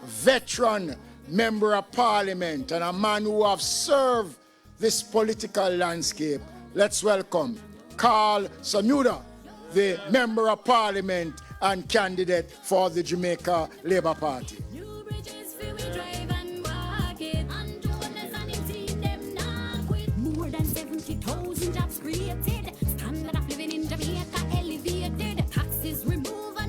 veteran member of parliament and a man who have served this political landscape. Let's welcome Carl Samuda, the member of parliament and candidate for the Jamaica Labour Party. More than 70,000 jobs created. Standard of living in Jamaica elevated. Taxes removed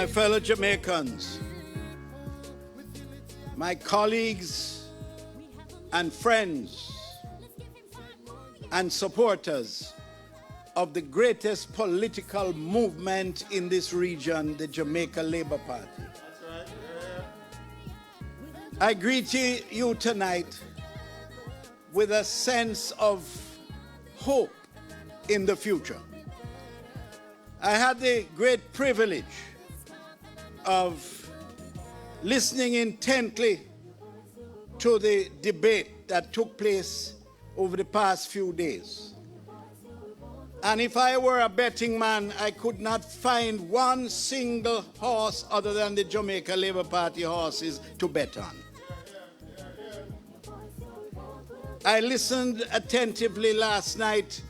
My fellow Jamaicans, my colleagues and friends and supporters of the greatest political movement in this region, the Jamaica Labour Party. I greet you tonight with a sense of hope in the future. I had the great privilege of listening intently to the debate that took place over the past few days. And if I were a betting man, I could not find one single horse other than the Jamaica Labour Party horses to bet on. I listened attentively last night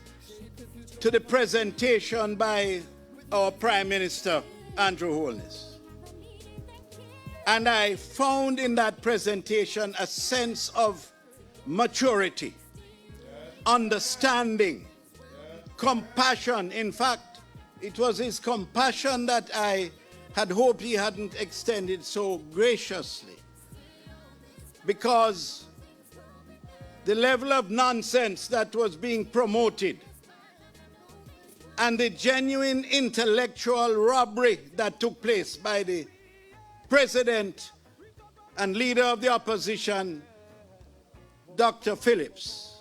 to the presentation by our Prime Minister, Andrew Holness. And I found in that presentation a sense of maturity, understanding, compassion. In fact, it was his compassion that I had hoped he hadn't extended so graciously, because the level of nonsense that was being promoted and the genuine intellectual robbery that took place by the President and Leader of the Opposition, Dr. Phillips,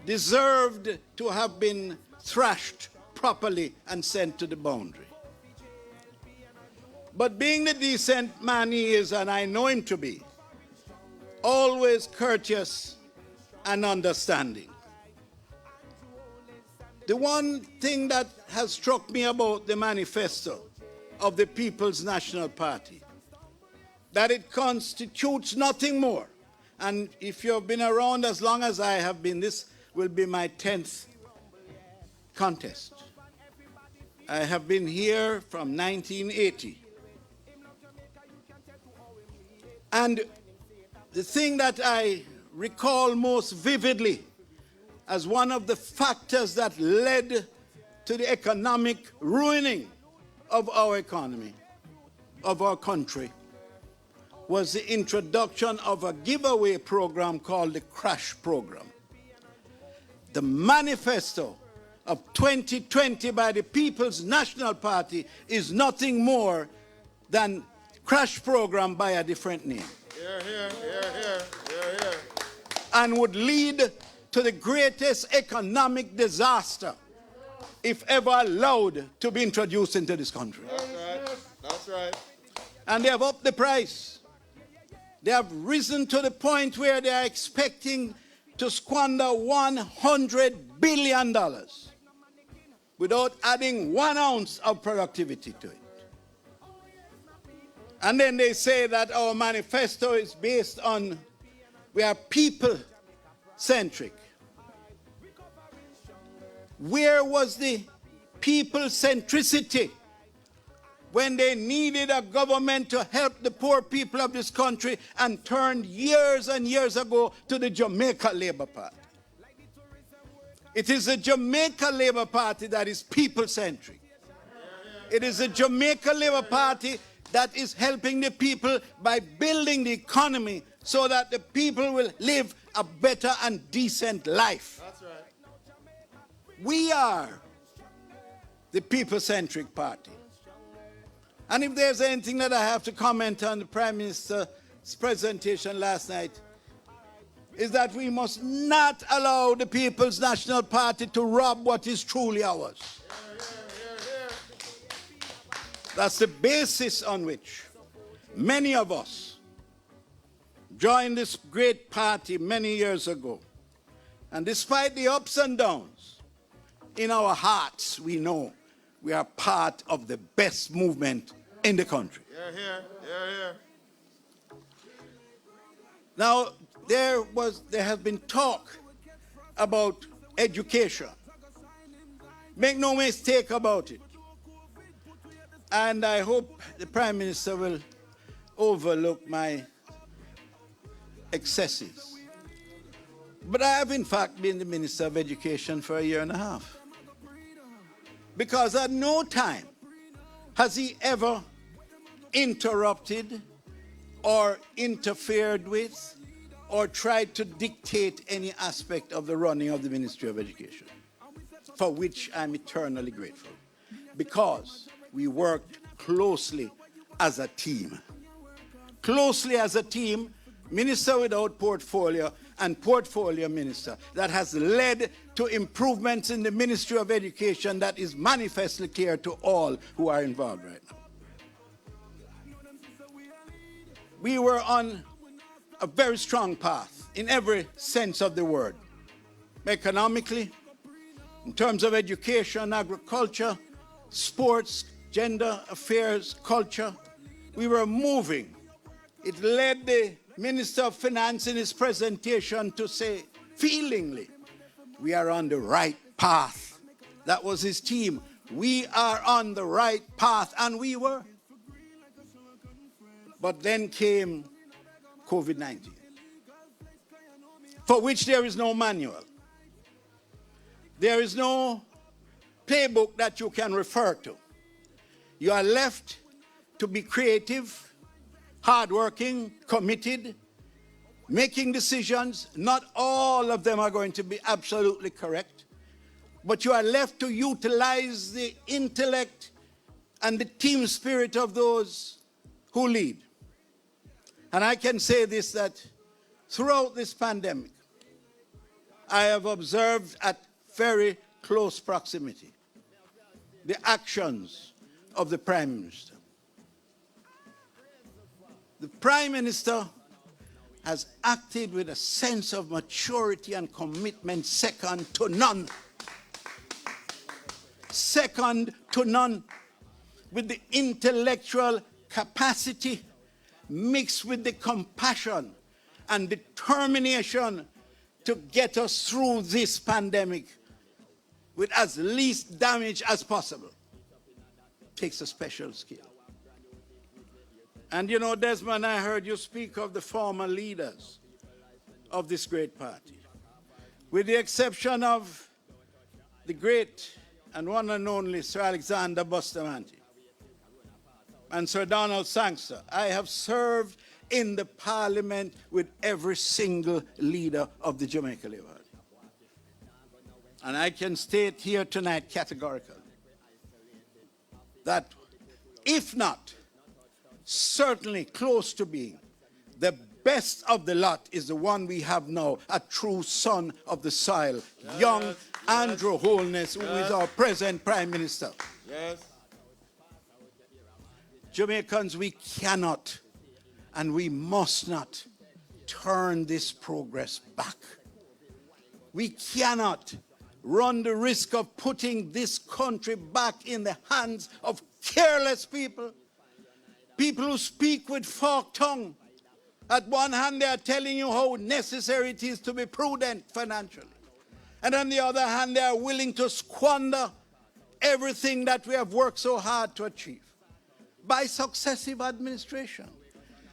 deserved to have been thrashed properly and sent to the boundary. But being the decent man he is, and I know him to be, always courteous and understanding. The one thing that has struck me about the manifesto of the People's National Party, that it constitutes nothing more. And if you've been around as long as I have been, this will be my 10th contest. I have been here from 1980. And the thing that I recall most vividly as one of the factors that led to the economic ruining of our economy, of our country, was the introduction of a giveaway program called the Crash Program. The manifesto of 2020 by the People's National Party is nothing more than Crash Program by a different name. And would lead to the greatest economic disaster, if ever allowed to be introduced into this country. That's right. That's right. And they have upped the price. They have risen to the point where they are expecting to squander $100 billion without adding 1 ounce of productivity to it. And then they say that our manifesto is based on, we are people-centric. Where was the people centricity when they needed a government to help the poor people of this country and turned years and years ago to the Jamaica Labour Party? It is the Jamaica Labour Party that is people-centric. It is the Jamaica Labour Party that is helping the people by building the economy so that the people will live a better and decent life. That's right. We are the people-centric party. And if there's anything that I have to comment on the Prime Minister's presentation last night, is that we must not allow the People's National Party to rob what is truly ours. That's the basis on which many of us joined this great party many years ago. And despite the ups and downs, in our hearts, we know we are part of the best movement in the country. Here. Now, there has been talk about education. Make no mistake about it. And I hope the Prime Minister will overlook my excesses. But I have in fact been the Minister of Education for 1.5 years. Because at no time has he ever interrupted or interfered with or tried to dictate any aspect of the running of the Ministry of Education, for which I'm eternally grateful, because we worked closely as a team. Closely as a team, minister without portfolio and portfolio minister, that has led to improvements in the Ministry of Education that is manifestly clear to all who are involved right now. We were on a very strong path in every sense of the word. Economically, in terms of education, agriculture, sports, gender affairs, culture, we were moving. It led the Minister of Finance in his presentation to say, feelingly, we are on the right path. That was his team. We are on the right path, and we were. But then came COVID-19, for which there is no manual. There is no playbook that you can refer to. You are left to be creative, hardworking, committed, making decisions. Not all of them are going to be absolutely correct, but you are left to utilize the intellect and the team spirit of those who lead. And I can say this, that throughout this pandemic, I have observed at very close proximity the actions of the Prime Minister. The Prime Minister has acted with a sense of maturity and commitment second to none. Second to none, with the intellectual capacity mixed with the compassion and determination to get us through this pandemic with as least damage as possible. Takes a special skill. And you know, Desmond, I heard you speak of the former leaders of this great party. With the exception of the great and one and only Sir Alexander Bustamante and Sir Donald Sangster, I have served in the parliament with every single leader of the Jamaica Labour Party. And I can state here tonight categorically that if not, certainly close to being, the best of the lot is the one we have now, a true son of the soil, young Andrew Holness, who is our present Prime Minister. Yes. Jamaicans, we cannot and we must not turn this progress back. We cannot run the risk of putting this country back in the hands of careless people, people who speak with forked tongue. At one hand, they are telling you how necessary it is to be prudent financially. And on the other hand, they are willing to squander everything that we have worked so hard to achieve by successive administration.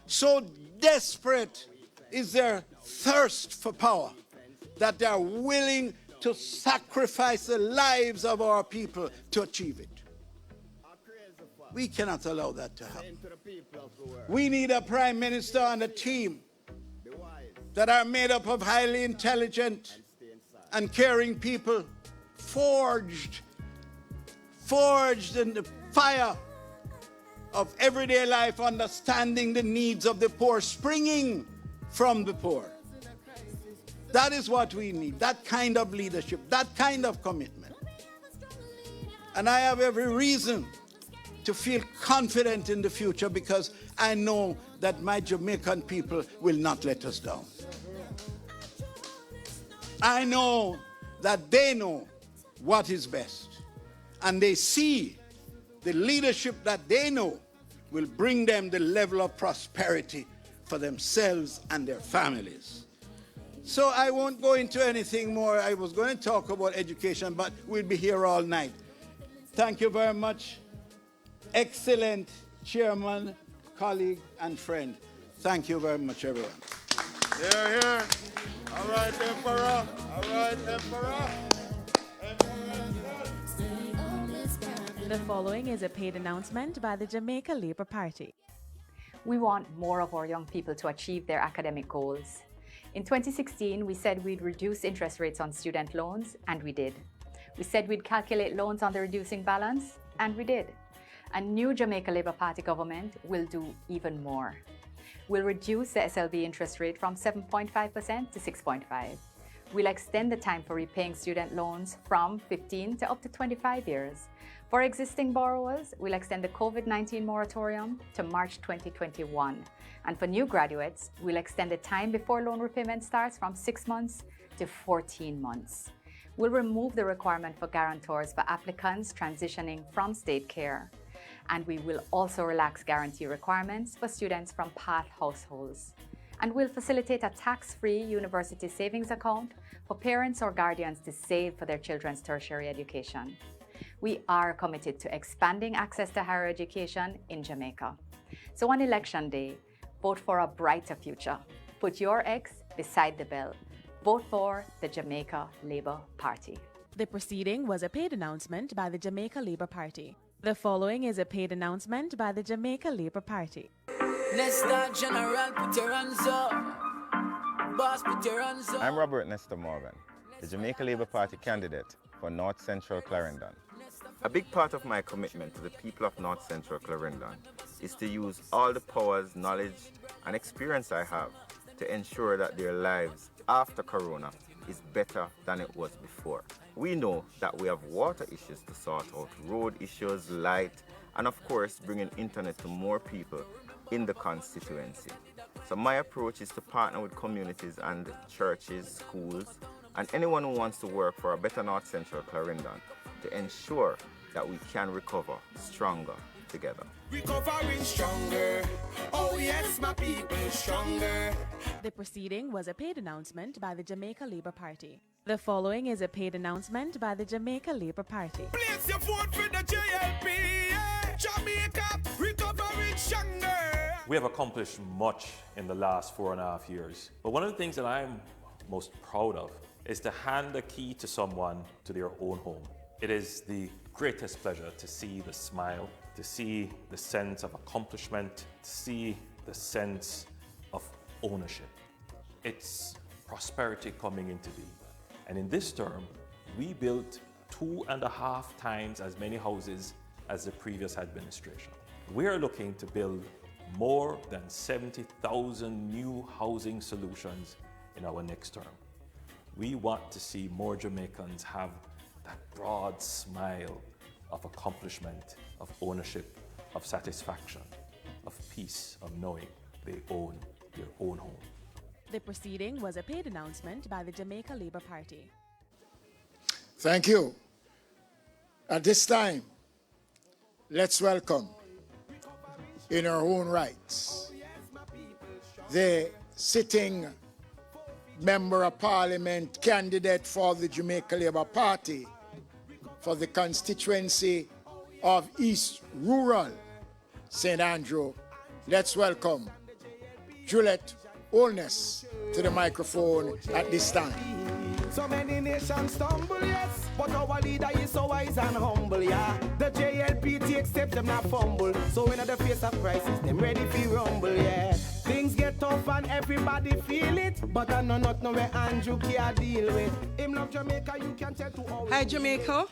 So desperate is their thirst for power that they are willing to sacrifice the lives of our people to achieve it. We cannot allow that to happen. We need a Prime Minister and a team that are made up of highly intelligent and caring people, forged in the fire of everyday life, understanding the needs of the poor, springing from the poor. That is what we need, that kind of leadership, that kind of commitment. And I have every reason to feel confident in the future, because I know that my Jamaican people will not let us down. I know that they know what is best, and they see the leadership that they know will bring them the level of prosperity for themselves and their families. So I won't go into anything more. I was going to talk about education, but we'll be here all night. Thank you very much. Excellent chairman, colleague, and friend. Thank you very much, everyone. Here, here. All right, Emperor. All right, Emperor. The following is a paid announcement by the Jamaica Labour Party. We want more of our young people to achieve their academic goals. In 2016, we said we'd reduce interest rates on student loans, and we did. We said we'd calculate loans on the reducing balance, and we did. A new Jamaica Labour Party government will do even more. We'll reduce the SLB interest rate from 7.5% to 6.5%. We'll extend the time for repaying student loans from 15 to up to 25 years. For existing borrowers, we'll extend the COVID-19 moratorium to March 2021. And for new graduates, we'll extend the time before loan repayment starts from 6 months to 14 months. We'll remove the requirement for guarantors for applicants transitioning from state care. And we will also relax guarantee requirements for students from PATH households. And we'll facilitate a tax-free university savings account for parents or guardians to save for their children's tertiary education. We are committed to expanding access to higher education in Jamaica. So on election day, vote for a brighter future. Put your X beside the bell. Vote for the Jamaica Labour Party. The proceeding was a paid announcement by the Jamaica Labour Party. The following is a paid announcement by the Jamaica Labour Party. Nesta General, put your hands up. Boss, put your hands up. I'm Robert Nesta Morgan, the Jamaica Labour Party candidate for North Central Clarendon. A big part of my commitment to the people of North Central Clarendon is to use all the powers, knowledge and experience I have to ensure that their lives after Corona is better than it was before. We know that we have water issues to sort out, road issues, light, and of course bringing internet to more people in the constituency. So my approach is to partner with communities and churches, schools, and anyone who wants to work for a better North Central Clarendon to ensure that we can recover stronger together. Recovering stronger. Oh yes, my people stronger. The proceeding was a paid announcement by the Jamaica Labour Party. The following is a paid announcement by the Jamaica Labour Party. Place your vote for the JLP. Yeah. Jamaica, recovering stronger. We have accomplished much in the last 4.5 years. But one of the things that I'm most proud of is to hand the key to someone to their own home. It is the greatest pleasure to see the smile, to see the sense of accomplishment, to see the sense of ownership. It's prosperity coming into being. And in this term, we built 2.5 times as many houses as the previous administration. We are looking to build more than 70,000 new housing solutions in our next term. We want to see more Jamaicans have that broad smile of accomplishment, of ownership, of satisfaction, of peace, of knowing they own their own home. The proceeding was a paid announcement by the Jamaica Labour Party. Thank you. At this time, let's welcome, in her own rights, the sitting Member of Parliament candidate for the Jamaica Labour Party for the constituency of East Rural, St. Andrew. Let's welcome Juliet Holness to the microphone at this time. So many nations stumble, yes, but our leader is so wise and humble, yeah. The JLP takes steps, them not fumble. So when at the face of crisis, them ready for rumble, yeah. Things get tough and everybody feel it, but I know not know where Andrew can deal with. Him love Jamaica, you can tell to all. Hi Jamaica,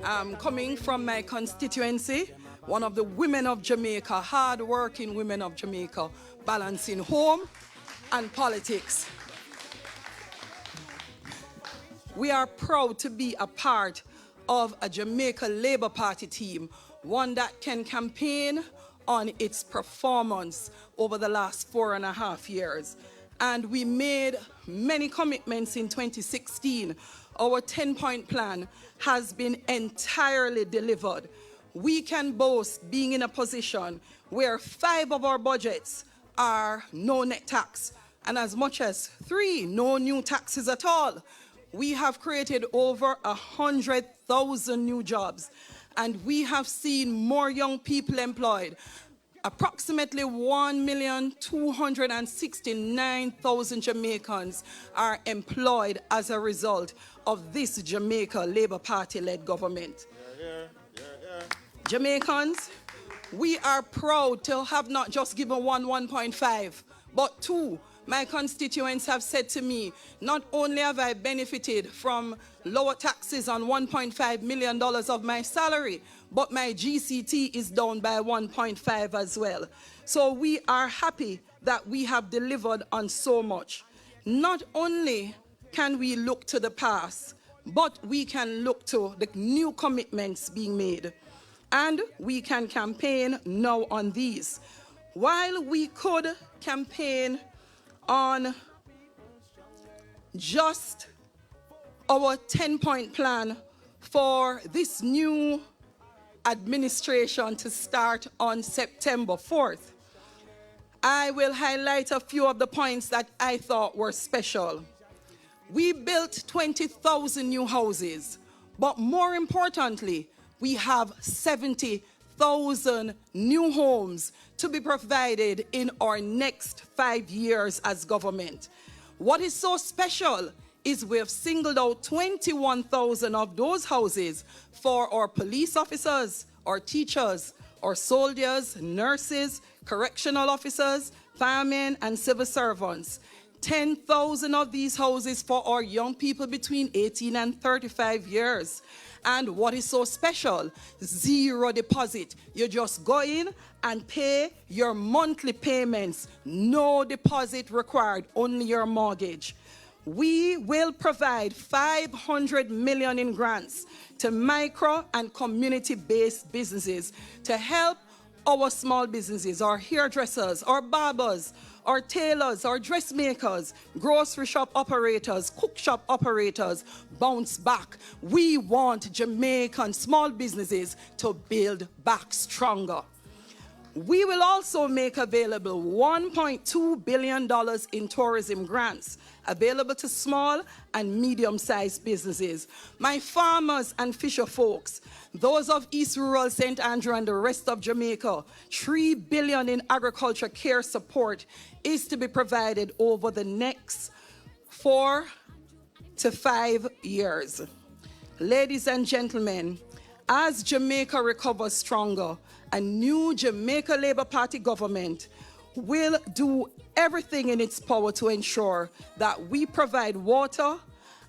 I'm coming from my constituency, one of the women of Jamaica, hard-working women of Jamaica, balancing home and politics. We are proud to be a part of a Jamaica Labour Party team, one that can campaign on its performance over the last 4.5 years. And we made many commitments in 2016. Our 10-point plan has been entirely delivered. We can boast being in a position where 5 of our budgets are no net tax, and as much as 3, no new taxes at all. We have created over 100,000 new jobs, and we have seen more young people employed. Approximately 1,269,000 Jamaicans are employed as a result of this Jamaica Labour Party-led government. Jamaicans, We are proud to have not just given 1.5, but 2. My constituents have said to me, not only have I benefited from lower taxes on $1.5 million of my salary, but my GCT is down by 1.5 as well. So we are happy that we have delivered on so much. Not only can we look to the past, but we can look to the new commitments being made. And we can campaign now on these. While we could campaign on just our 10-point plan for this new administration to start on September 4th, I will highlight a few of the points that I thought were special. We built 20,000 new houses, but more importantly, we have 70,000 new homes to be provided in our next 5 years as government. What is so special is we have singled out 21,000 of those houses for our police officers, our teachers, our soldiers, nurses, correctional officers, firemen, and civil servants. 10,000 of these houses for our young people between 18 and 35 years. And what is so special? 0 deposit. You just go in and pay your monthly payments. No deposit required, only your mortgage. We will provide $500 million in grants to micro and community-based businesses to help our small businesses, our hairdressers, our barbers, our tailors, our dressmakers, grocery shop operators, cook shop operators bounce back. We want Jamaican small businesses to build back stronger. We will also make available $1.2 billion in tourism grants available to small and medium-sized businesses. My farmers and fisher folks, those of East Rural, St. Andrew, and the rest of Jamaica, $3 billion in agriculture care support is to be provided over the next 4 to 5 years. Ladies and gentlemen, as Jamaica recovers stronger, a new Jamaica Labour Party government will do everything in its power to ensure that we provide water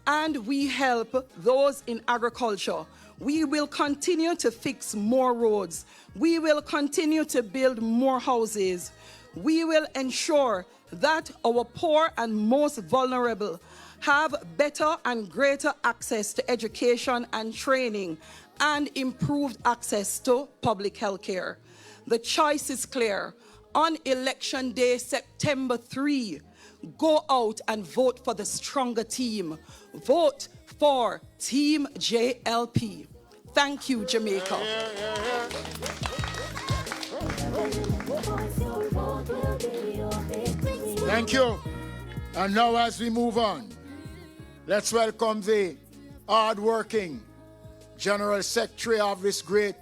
and we help those in agriculture. We will continue to fix more roads. We will continue to build more houses. We will ensure that our poor and most vulnerable have better and greater access to education and training and improved access to public health care. The choice is clear. On election day, September 3, go out and vote for the stronger team. Vote for Team JLP. Thank you, Jamaica. Thank you. And now as we move on, let's welcome the hard-working General Secretary of this great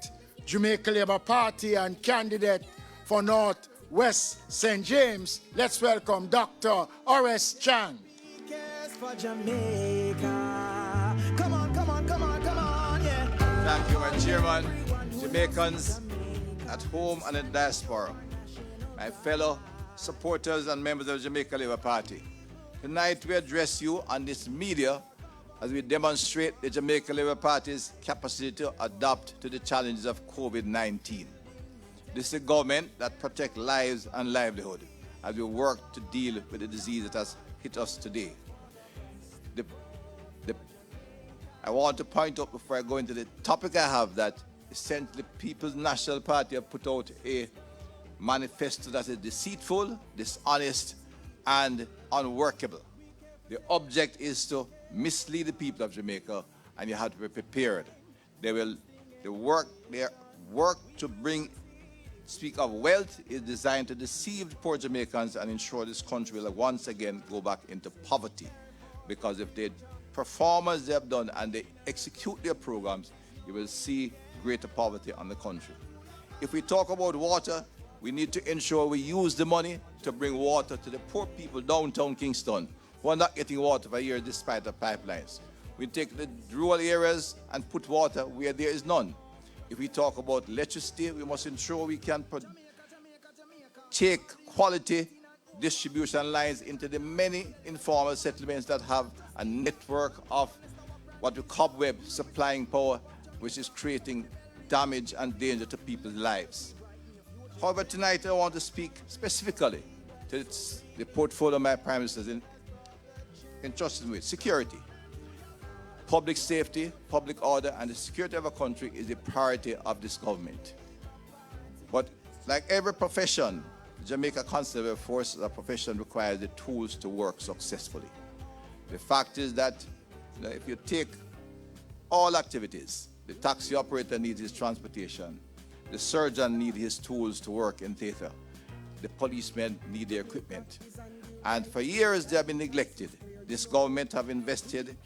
Jamaica Labour Party and candidate for North West St. James. Let's welcome Dr. Horace Chan. For Jamaica. Come on, come on, come on, come on, yeah. Thank you, my chairman, Jamaicans at home and in diaspora, my fellow supporters and members of the Jamaica Labour Party. Tonight we address you on this media as we demonstrate the Jamaica Labour Party's capacity to adapt to the challenges of COVID-19. This is a government that protects lives and livelihood as we work to deal with the disease that has hit us today. I want to point out before I go into the topic I have that essentially People's National Party have put out a manifesto that is deceitful, dishonest, and unworkable. The object is to mislead the people of Jamaica, and you have to be prepared. Their work to speak of wealth is designed to deceive the poor Jamaicans and ensure this country will once again go back into poverty. Because if they perform as they have done and they execute their programs, you will see greater poverty on the country. If we talk about water, we need to ensure we use the money to bring water to the poor people downtown Kingston who are not getting water for years despite the pipelines. We take the rural areas and put water where there is none. If we talk about electricity, we must ensure we can take quality distribution lines into the many informal settlements that have a network of what we cobweb supplying power, which is creating damage and danger to people's lives. However, tonight I want to speak specifically to the portfolio my Prime Minister is entrusted with: security. Public safety, public order, and the security of a country is a priority of this government. But like every profession, Jamaica Constable Force, a profession requires the tools to work successfully. The fact is that if you take all activities, the taxi operator needs his transportation, the surgeon needs his tools to work in theater, the policemen need their equipment. And for years they have been neglected. This government have invested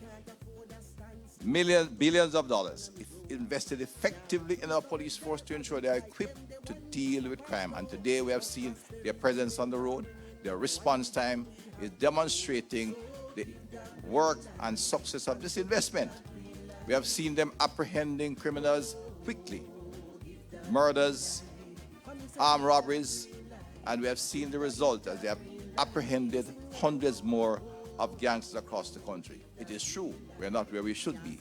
billions of dollars, invested effectively in our police force to ensure they are equipped to deal with crime. And today we have seen their presence on the road. Their response time is demonstrating the work and success of this investment. We have seen them apprehending criminals quickly, murders, armed robberies, and we have seen the result as they have apprehended hundreds more of gangsters across the country. It is true, we're not where we should be,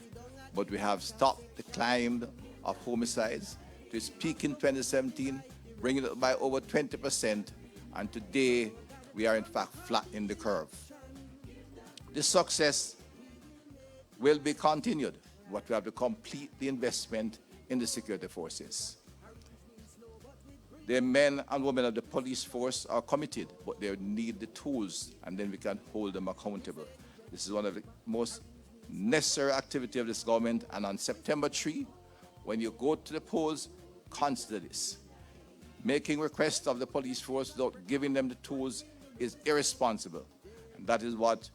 but we have stopped the climb of homicides to its peak in 2017, bringing it by over 20%, and today we are in fact flat in the curve. This success will be continued, but we have to complete the investment in the security forces. The men and women of the police force are committed, but they need the tools, and then we can hold them accountable. This is one of the most necessary activities of this government, and on September 3, when you go to the polls, consider this. Making requests of the police force without giving them the tools is irresponsible. And that is what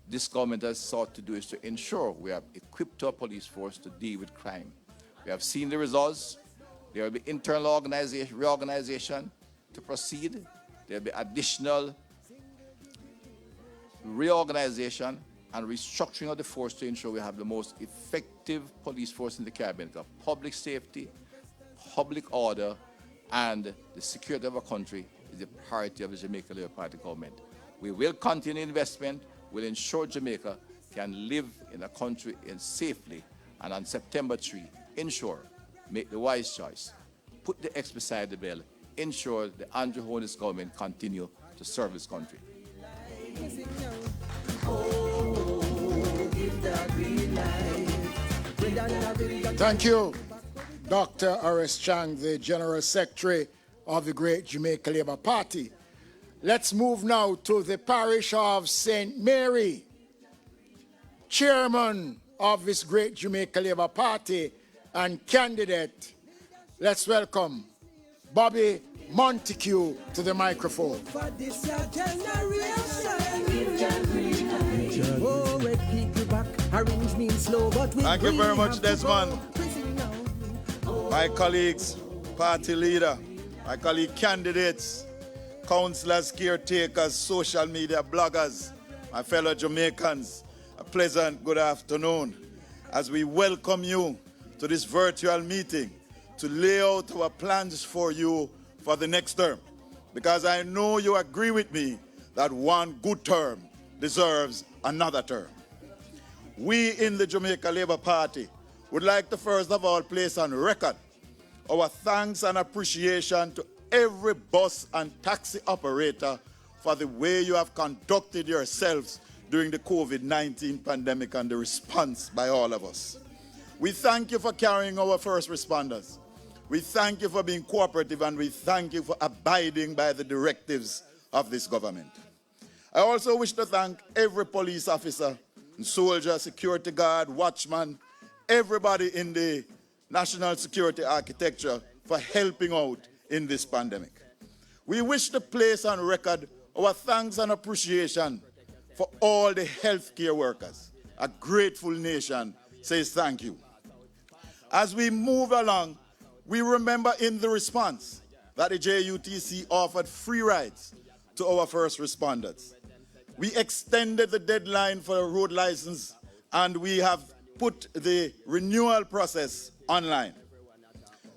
this government has sought to do, is to ensure we have equipped our police force to deal with crime. We have seen the results. There will be internal reorganization to proceed. There will be additional reorganization and restructuring of the force to ensure we have the most effective police force in the Caribbean. Because public safety, public order, and the security of our country is a priority of the Jamaica Labour Party government. We will continue investment. We'll ensure Jamaica can live in a country safely. And on September 3, ensure, make the wise choice, put the X beside the bill, ensure the Andrew Holness government continue to serve this country. Thank you, Dr. Horace Chang, the General Secretary of the Great Jamaica Labour Party. Let's move now to the parish of St. Mary. Chairman of this Great Jamaica Labour Party and candidate, let's welcome Bobby Montague to the microphone. Thank you very much, Desmond. My colleagues, party leader, my colleague candidates, councillors, caretakers, social media bloggers, my fellow Jamaicans, a pleasant good afternoon as we welcome you to this virtual meeting to lay out our plans for you for the next term, because I know you agree with me that one good term deserves another term. We in the Jamaica Labour Party would like to first of all place on record our thanks and appreciation to every bus and taxi operator for the way you have conducted yourselves during the COVID-19 pandemic and the response by all of us. We thank you for carrying our first responders. We thank you for being cooperative, and we thank you for abiding by the directives of this government. I also wish to thank every police officer, soldier, security guard, watchman, everybody in the national security architecture for helping out in this pandemic. We wish to place on record our thanks and appreciation for all the healthcare workers. A grateful nation says thank you. As we move along, we remember in the response that the JUTC offered free rides to our first responders. We extended the deadline for a road license, and we have put the renewal process online.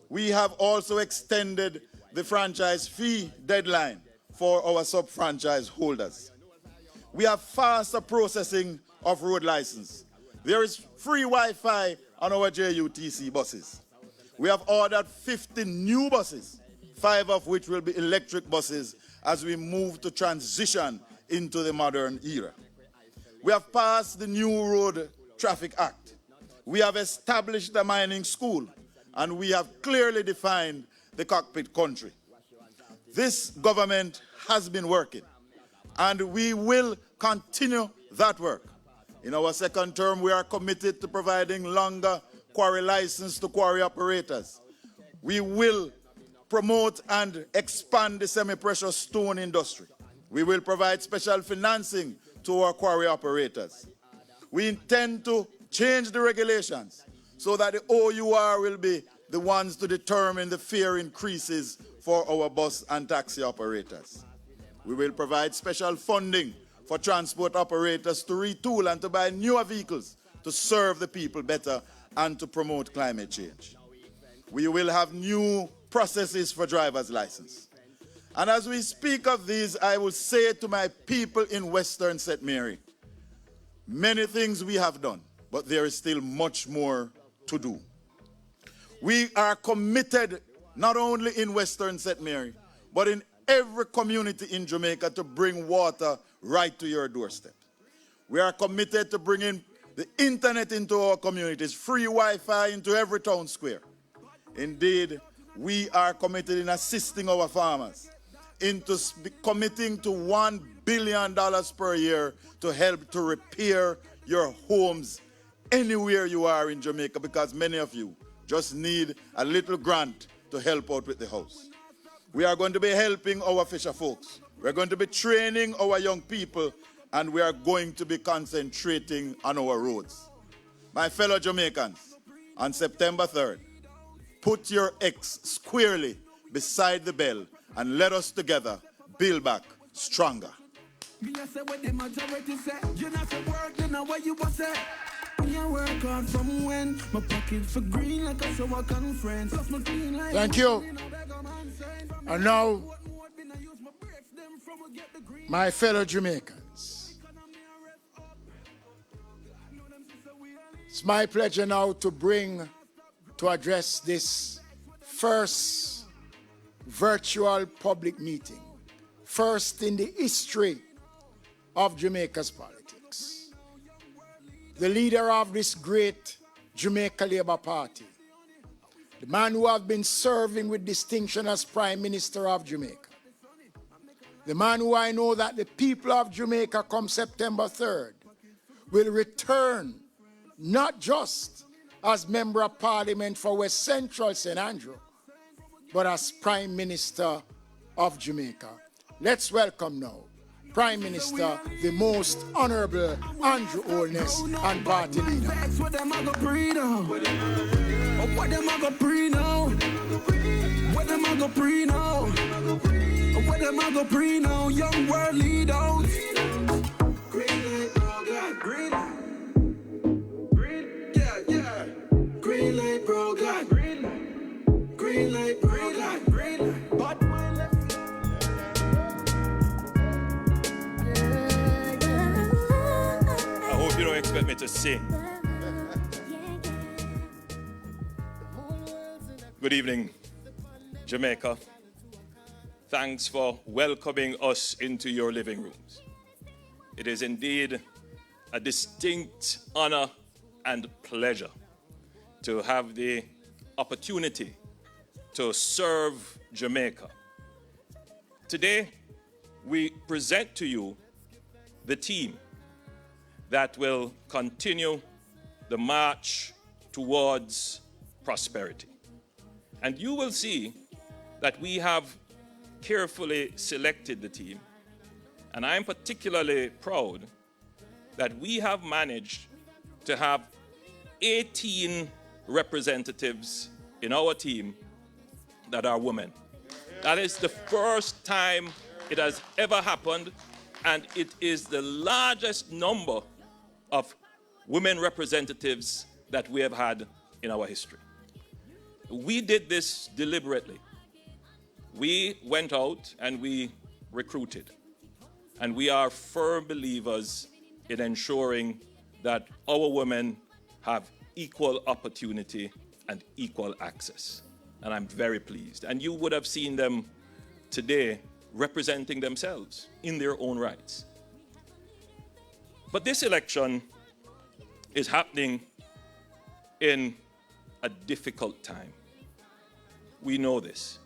We have also extended the franchise fee deadline for our sub-franchise holders. We have faster processing of road license. There is free Wi-Fi on our JUTC buses. We have ordered 50 new buses, 5 of which will be electric buses as we move to transition into the modern era. We have passed the new Road Traffic Act. We have established a mining school, and we have clearly defined the cockpit country. This government has been working, and we will continue that work. In our second term, we are committed to providing longer quarry license to quarry operators. We will promote and expand the semi-precious stone industry. We will provide special financing to our quarry operators. We intend to change the regulations so that the OUR will be the ones to determine the fare increases for our bus and taxi operators. We will provide special funding for transport operators to retool and to buy newer vehicles to serve the people better and to promote climate change. We will have new processes for driver's license. And as we speak of these, I will say to my people in Western St. Mary, many things we have done, but there is still much more to do. We are committed not only in Western St. Mary, but in every community in Jamaica to bring water right to your doorstep. We are committed to bringing the internet into our communities, free Wi-Fi into every town square. Indeed, we are committed in assisting our farmers, into committing to $1 billion per year to help to repair your homes anywhere you are in Jamaica, because many of you just need a little grant to help out with the house. We are going to be helping our fisher folks. We're going to be training our young people, and we are going to be concentrating on our roads. My fellow Jamaicans, on September 3rd, put your X squarely beside the bell and let us together build back stronger. Thank you. And now, my fellow Jamaicans, it's my pleasure now to address this first virtual public meeting, first in the history of Jamaica's politics. The leader of this great Jamaica Labour Party, the man who has been serving with distinction as Prime Minister of Jamaica, the man who I know that the people of Jamaica come September 3rd will return not just as Member of Parliament for West Central St. Andrew, but as Prime Minister of Jamaica. Let's welcome now Prime Minister, the most Honorable Andrew Holness and party leader. What them a go pre now? What them a go pre now? What them a go pre now? What them a go pre now? Young world leaders. Green light, bro, God, green light. Green, yeah. Green light, bro, God, green light. Green light, bro, God, green light. But my left. I hope you don't expect me to sing. Good evening, Jamaica. Thanks for welcoming us into your living rooms. It is indeed a distinct honor and pleasure to have the opportunity to serve Jamaica. Today, we present to you the team that will continue the march towards prosperity. And you will see that we have carefully selected the team, and I'm particularly proud that we have managed to have 18 representatives in our team that are women. That is the first time it has ever happened, and it is the largest number of women representatives that we have had in our history. We did this deliberately. We went out and we recruited. And we are firm believers in ensuring that our women have equal opportunity and equal access. And I'm very pleased. And you would have seen them today representing themselves in their own rights. But this election is happening in a difficult time. We know this.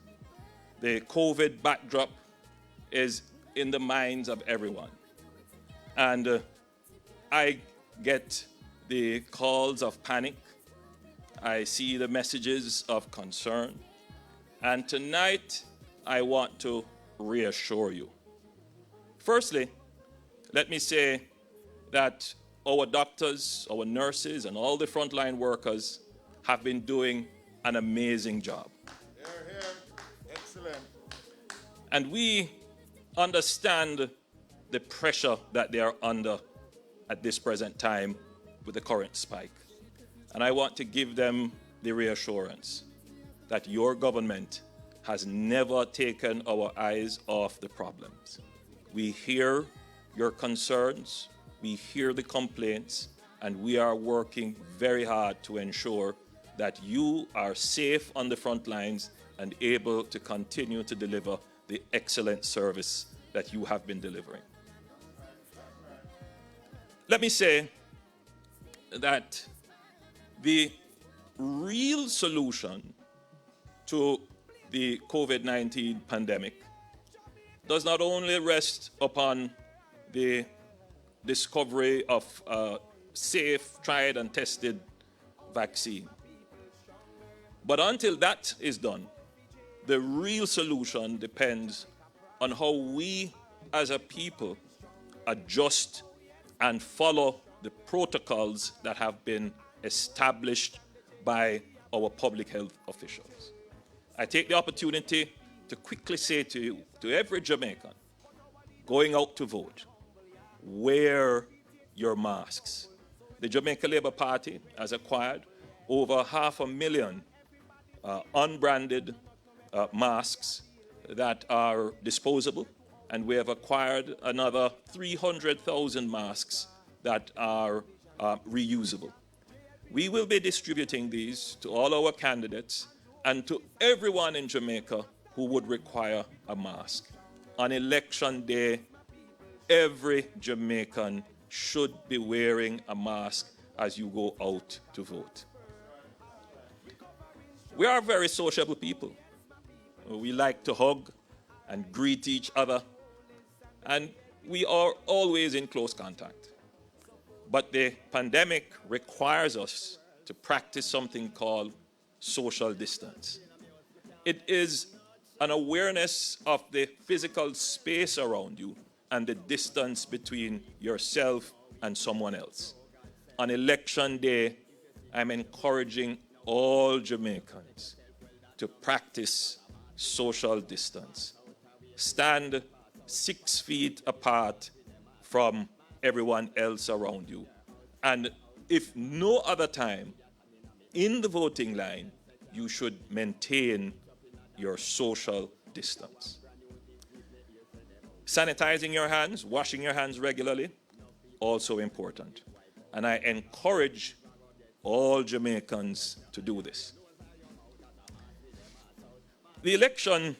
The COVID backdrop is in the minds of everyone. And I get the calls of panic. I see the messages of concern. And tonight, I want to reassure you. Firstly, let me say that our doctors, our nurses, and all the frontline workers have been doing an amazing job. Excellent. And we understand the pressure that they are under at this present time with the current spike. And I want to give them the reassurance that your government has never taken our eyes off the problems. We hear your concerns, we hear the complaints, and we are working very hard to ensure that you are safe on the front lines and able to continue to deliver the excellent service that you have been delivering. Let me say that the real solution to the COVID-19 pandemic does not only rest upon the discovery of a safe, tried and tested vaccine. But until that is done, the real solution depends on how we as a people adjust and follow the protocols that have been established by our public health officials. I take the opportunity to quickly say to you, to every Jamaican going out to vote, wear your masks. The Jamaica Labour Party has acquired over 500,000 unbranded masks that are disposable, and we have acquired another 300,000 masks that are reusable. We will be distributing these to all our candidates and to everyone in Jamaica who would require a mask. On election day, every Jamaican should be wearing a mask as you go out to vote. We are very sociable people. We like to hug and greet each other, and we are always in close contact. But the pandemic requires us to practice something called social distance. It is an awareness of the physical space around you and the distance between yourself and someone else. On election day, I'm encouraging all Jamaicans to practice social distance. Stand 6 feet apart from everyone else around you. And if no other time, in the voting line, you should maintain your social distance. Sanitizing your hands, washing your hands regularly, also important. And I encourage all Jamaicans to do this. The election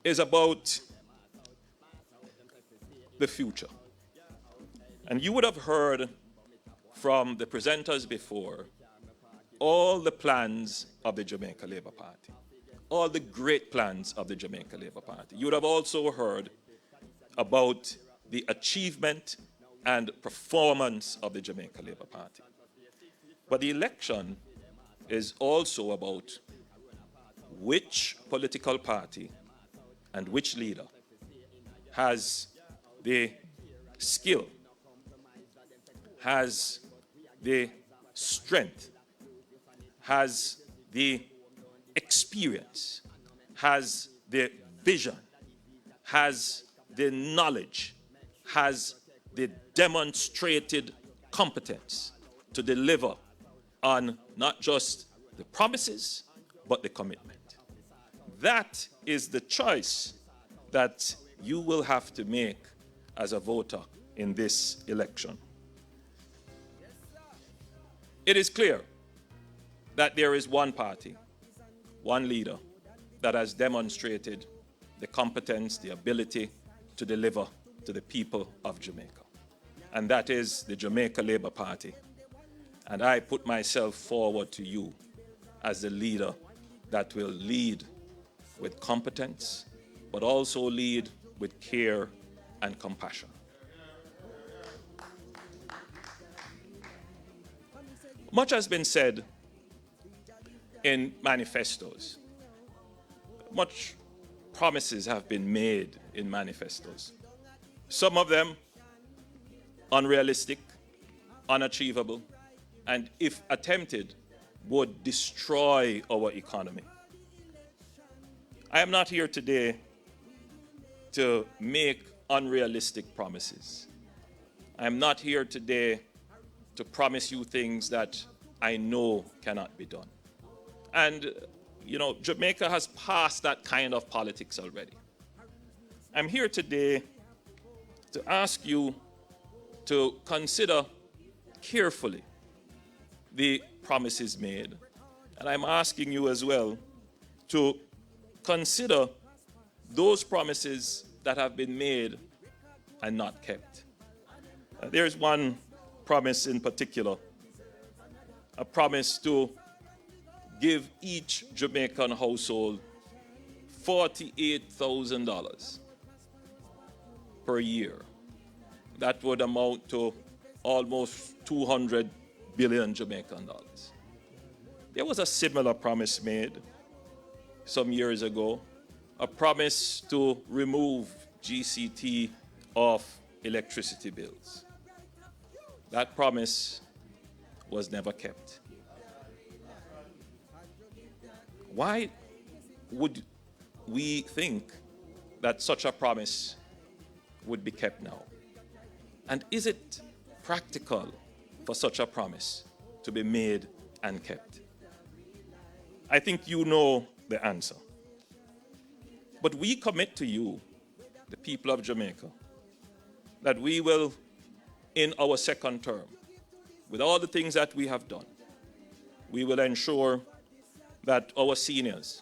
is about the future. And you would have heard from the presenters before all the plans of the Jamaica Labour Party, all the great plans of the Jamaica Labour Party. You would have also heard about the achievement and performance of the Jamaica Labour Party. But the election is also about which political party and which leader has the skill, has the strength, has the experience, has the vision, has the knowledge, has the demonstrated competence to deliver on not just the promises, but the commitment. That is the choice that you will have to make as a voter in this election. It is clear that there is one party, one leader, that has demonstrated the competence, the ability to deliver to the people of Jamaica. And that is the Jamaica Labour Party. And I put myself forward to you as the leader that will lead with competence, but also lead with care and compassion. Much has been said in manifestos. Much promises have been made in manifestos. Some of them unrealistic, unachievable, and if attempted, would destroy our economy. I am not here today to make unrealistic promises. I am not here today to promise you things that I know cannot be done. And, you know, Jamaica has passed that kind of politics already. I'm here today to ask you to consider carefully the promises made. And I'm asking you as well to consider those promises that have been made and not kept. There's one promise in particular, a promise to give each Jamaican household $48,000 per year. That would amount to almost 200 billion Jamaican dollars. There was a similar promise made some years ago, a promise to remove GCT off electricity bills. That promise was never kept. Why would we think that such a promise would be kept now? And is it practical for such a promise to be made and kept? I think you know the answer. But we commit to you, the people of Jamaica, that we will, in our second term, with all the things that we have done, we will ensure that our seniors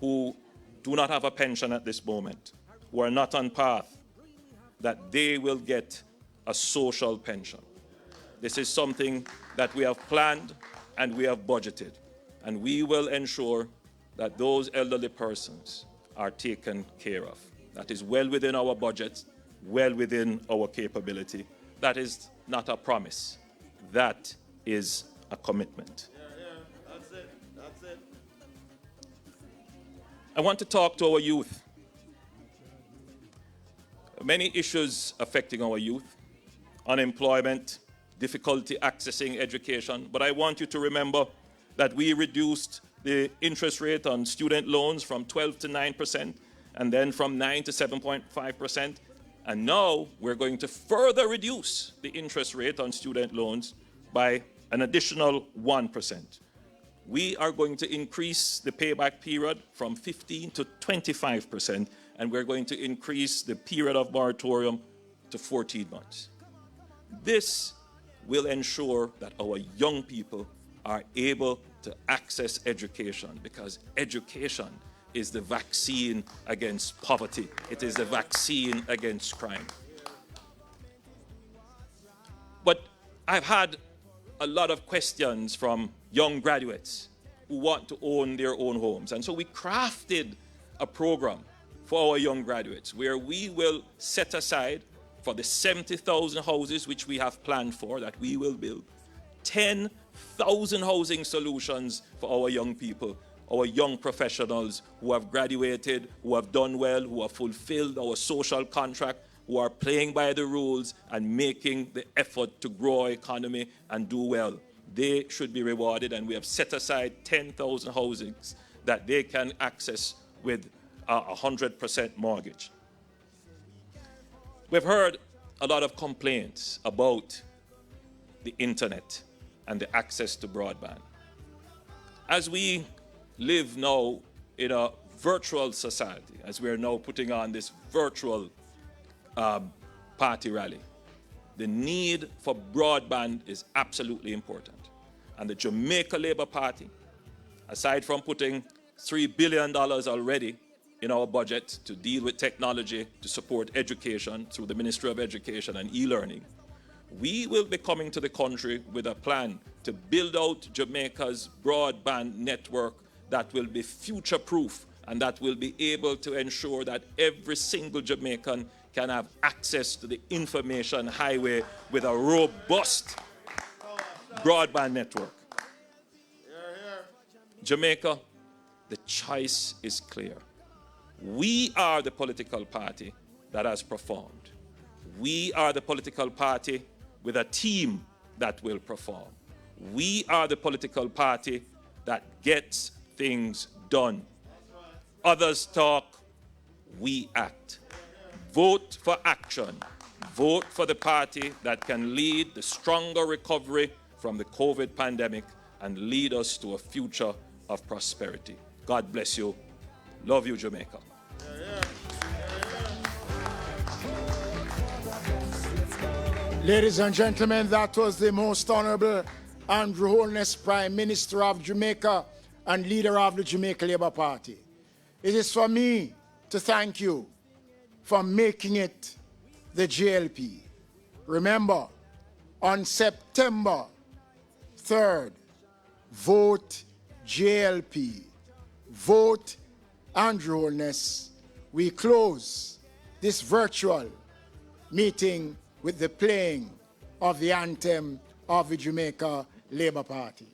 who do not have a pension at this moment, who are not on path, that they will get a social pension. This is something that we have planned and we have budgeted. And we will ensure that those elderly persons are taken care of. That is well within our budget, well within our capability. That is not a promise. That is a commitment. That's it. That's it. I want to talk to our youth. Many issues affecting our youth, unemployment, difficulty accessing education, but I want you to remember that we reduced the interest rate on student loans from 12 to 9%, and then from 9 to 7.5%, and now we're going to further reduce the interest rate on student loans by an additional 1%. We are going to increase the payback period from 15 to 25%, and we're going to increase the period of moratorium to 14 months. This will ensure that our young people are able to access education, because education is the vaccine against poverty. It is the vaccine against crime. But I've had a lot of questions from young graduates who want to own their own homes. And so we crafted a program for our young graduates where we will set aside for the 70,000 houses which we have planned for, that we will build, 10,000 housing solutions for our young people, our young professionals who have graduated, who have done well, who have fulfilled our social contract, who are playing by the rules and making the effort to grow our economy and do well. They should be rewarded, and we have set aside 10,000 housings that they can access with a 100% mortgage. We've heard a lot of complaints about the internet and the access to broadband. As we live now in a virtual society, as we are now putting on this virtual party rally, the need for broadband is absolutely important. And the Jamaica Labour Party, aside from putting $3 billion already in our budget to deal with technology to support education through the Ministry of Education and e-learning, we will be coming to the country with a plan to build out Jamaica's broadband network that will be future-proof and that will be able to ensure that every single Jamaican can have access to the information highway with a robust broadband network. Jamaica, the choice is clear. We are the political party that has performed. We are the political party with a team that will perform. We are the political party that gets things done. Others talk, we act. Vote for action. Vote for the party that can lead the stronger recovery from the COVID pandemic and lead us to a future of prosperity. God bless you. Love you, Jamaica. Ladies and gentlemen, that was the Most Honorable Andrew Holness, Prime Minister of Jamaica and leader of the Jamaica Labour Party. It is for me to thank you for making it the JLP. Remember, on September 3rd, vote JLP. Vote Andrew Holness. We close this virtual meeting with the playing of the anthem of the Jamaica Labour Party.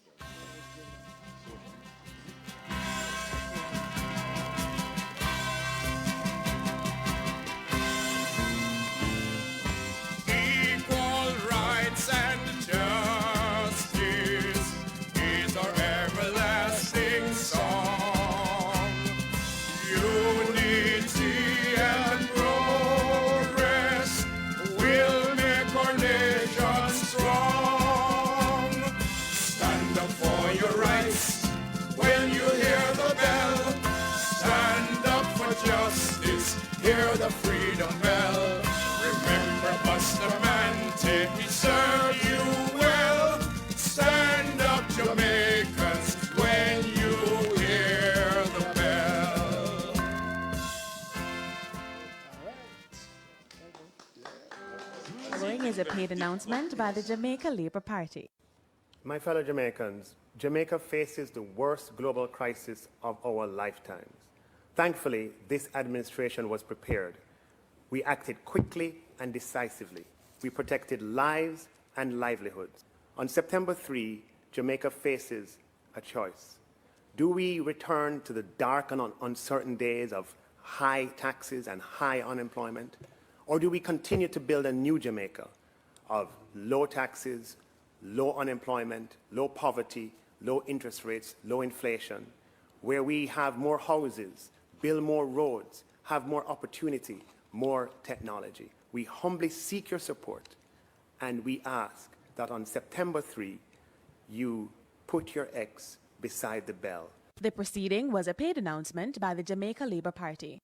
Equal rights and justice is our everlasting song. Unity and progress will make our nation strong. Stand up for your rights when you hear the bell. Stand up for justice, hear the freedom bell. Remember Bustamante, he served you well. Stand up, Jamaicans, when you hear the bell. Following is a paid announcement by the Jamaica Labour Party. My fellow Jamaicans, Jamaica faces the worst global crisis of our lifetimes. Thankfully, this administration was prepared. We acted quickly and decisively. We protected lives and livelihoods. On September 3, Jamaica faces a choice. Do we return to the dark and uncertain days of high taxes and high unemployment? Or do we continue to build a new Jamaica of low taxes, low unemployment, low poverty, low interest rates, low inflation, where we have more houses, build more roads, have more opportunity, more technology? We humbly seek your support, and we ask that on September 3, you put your X beside the bell. The proceeding was a paid announcement by the Jamaica Labour Party.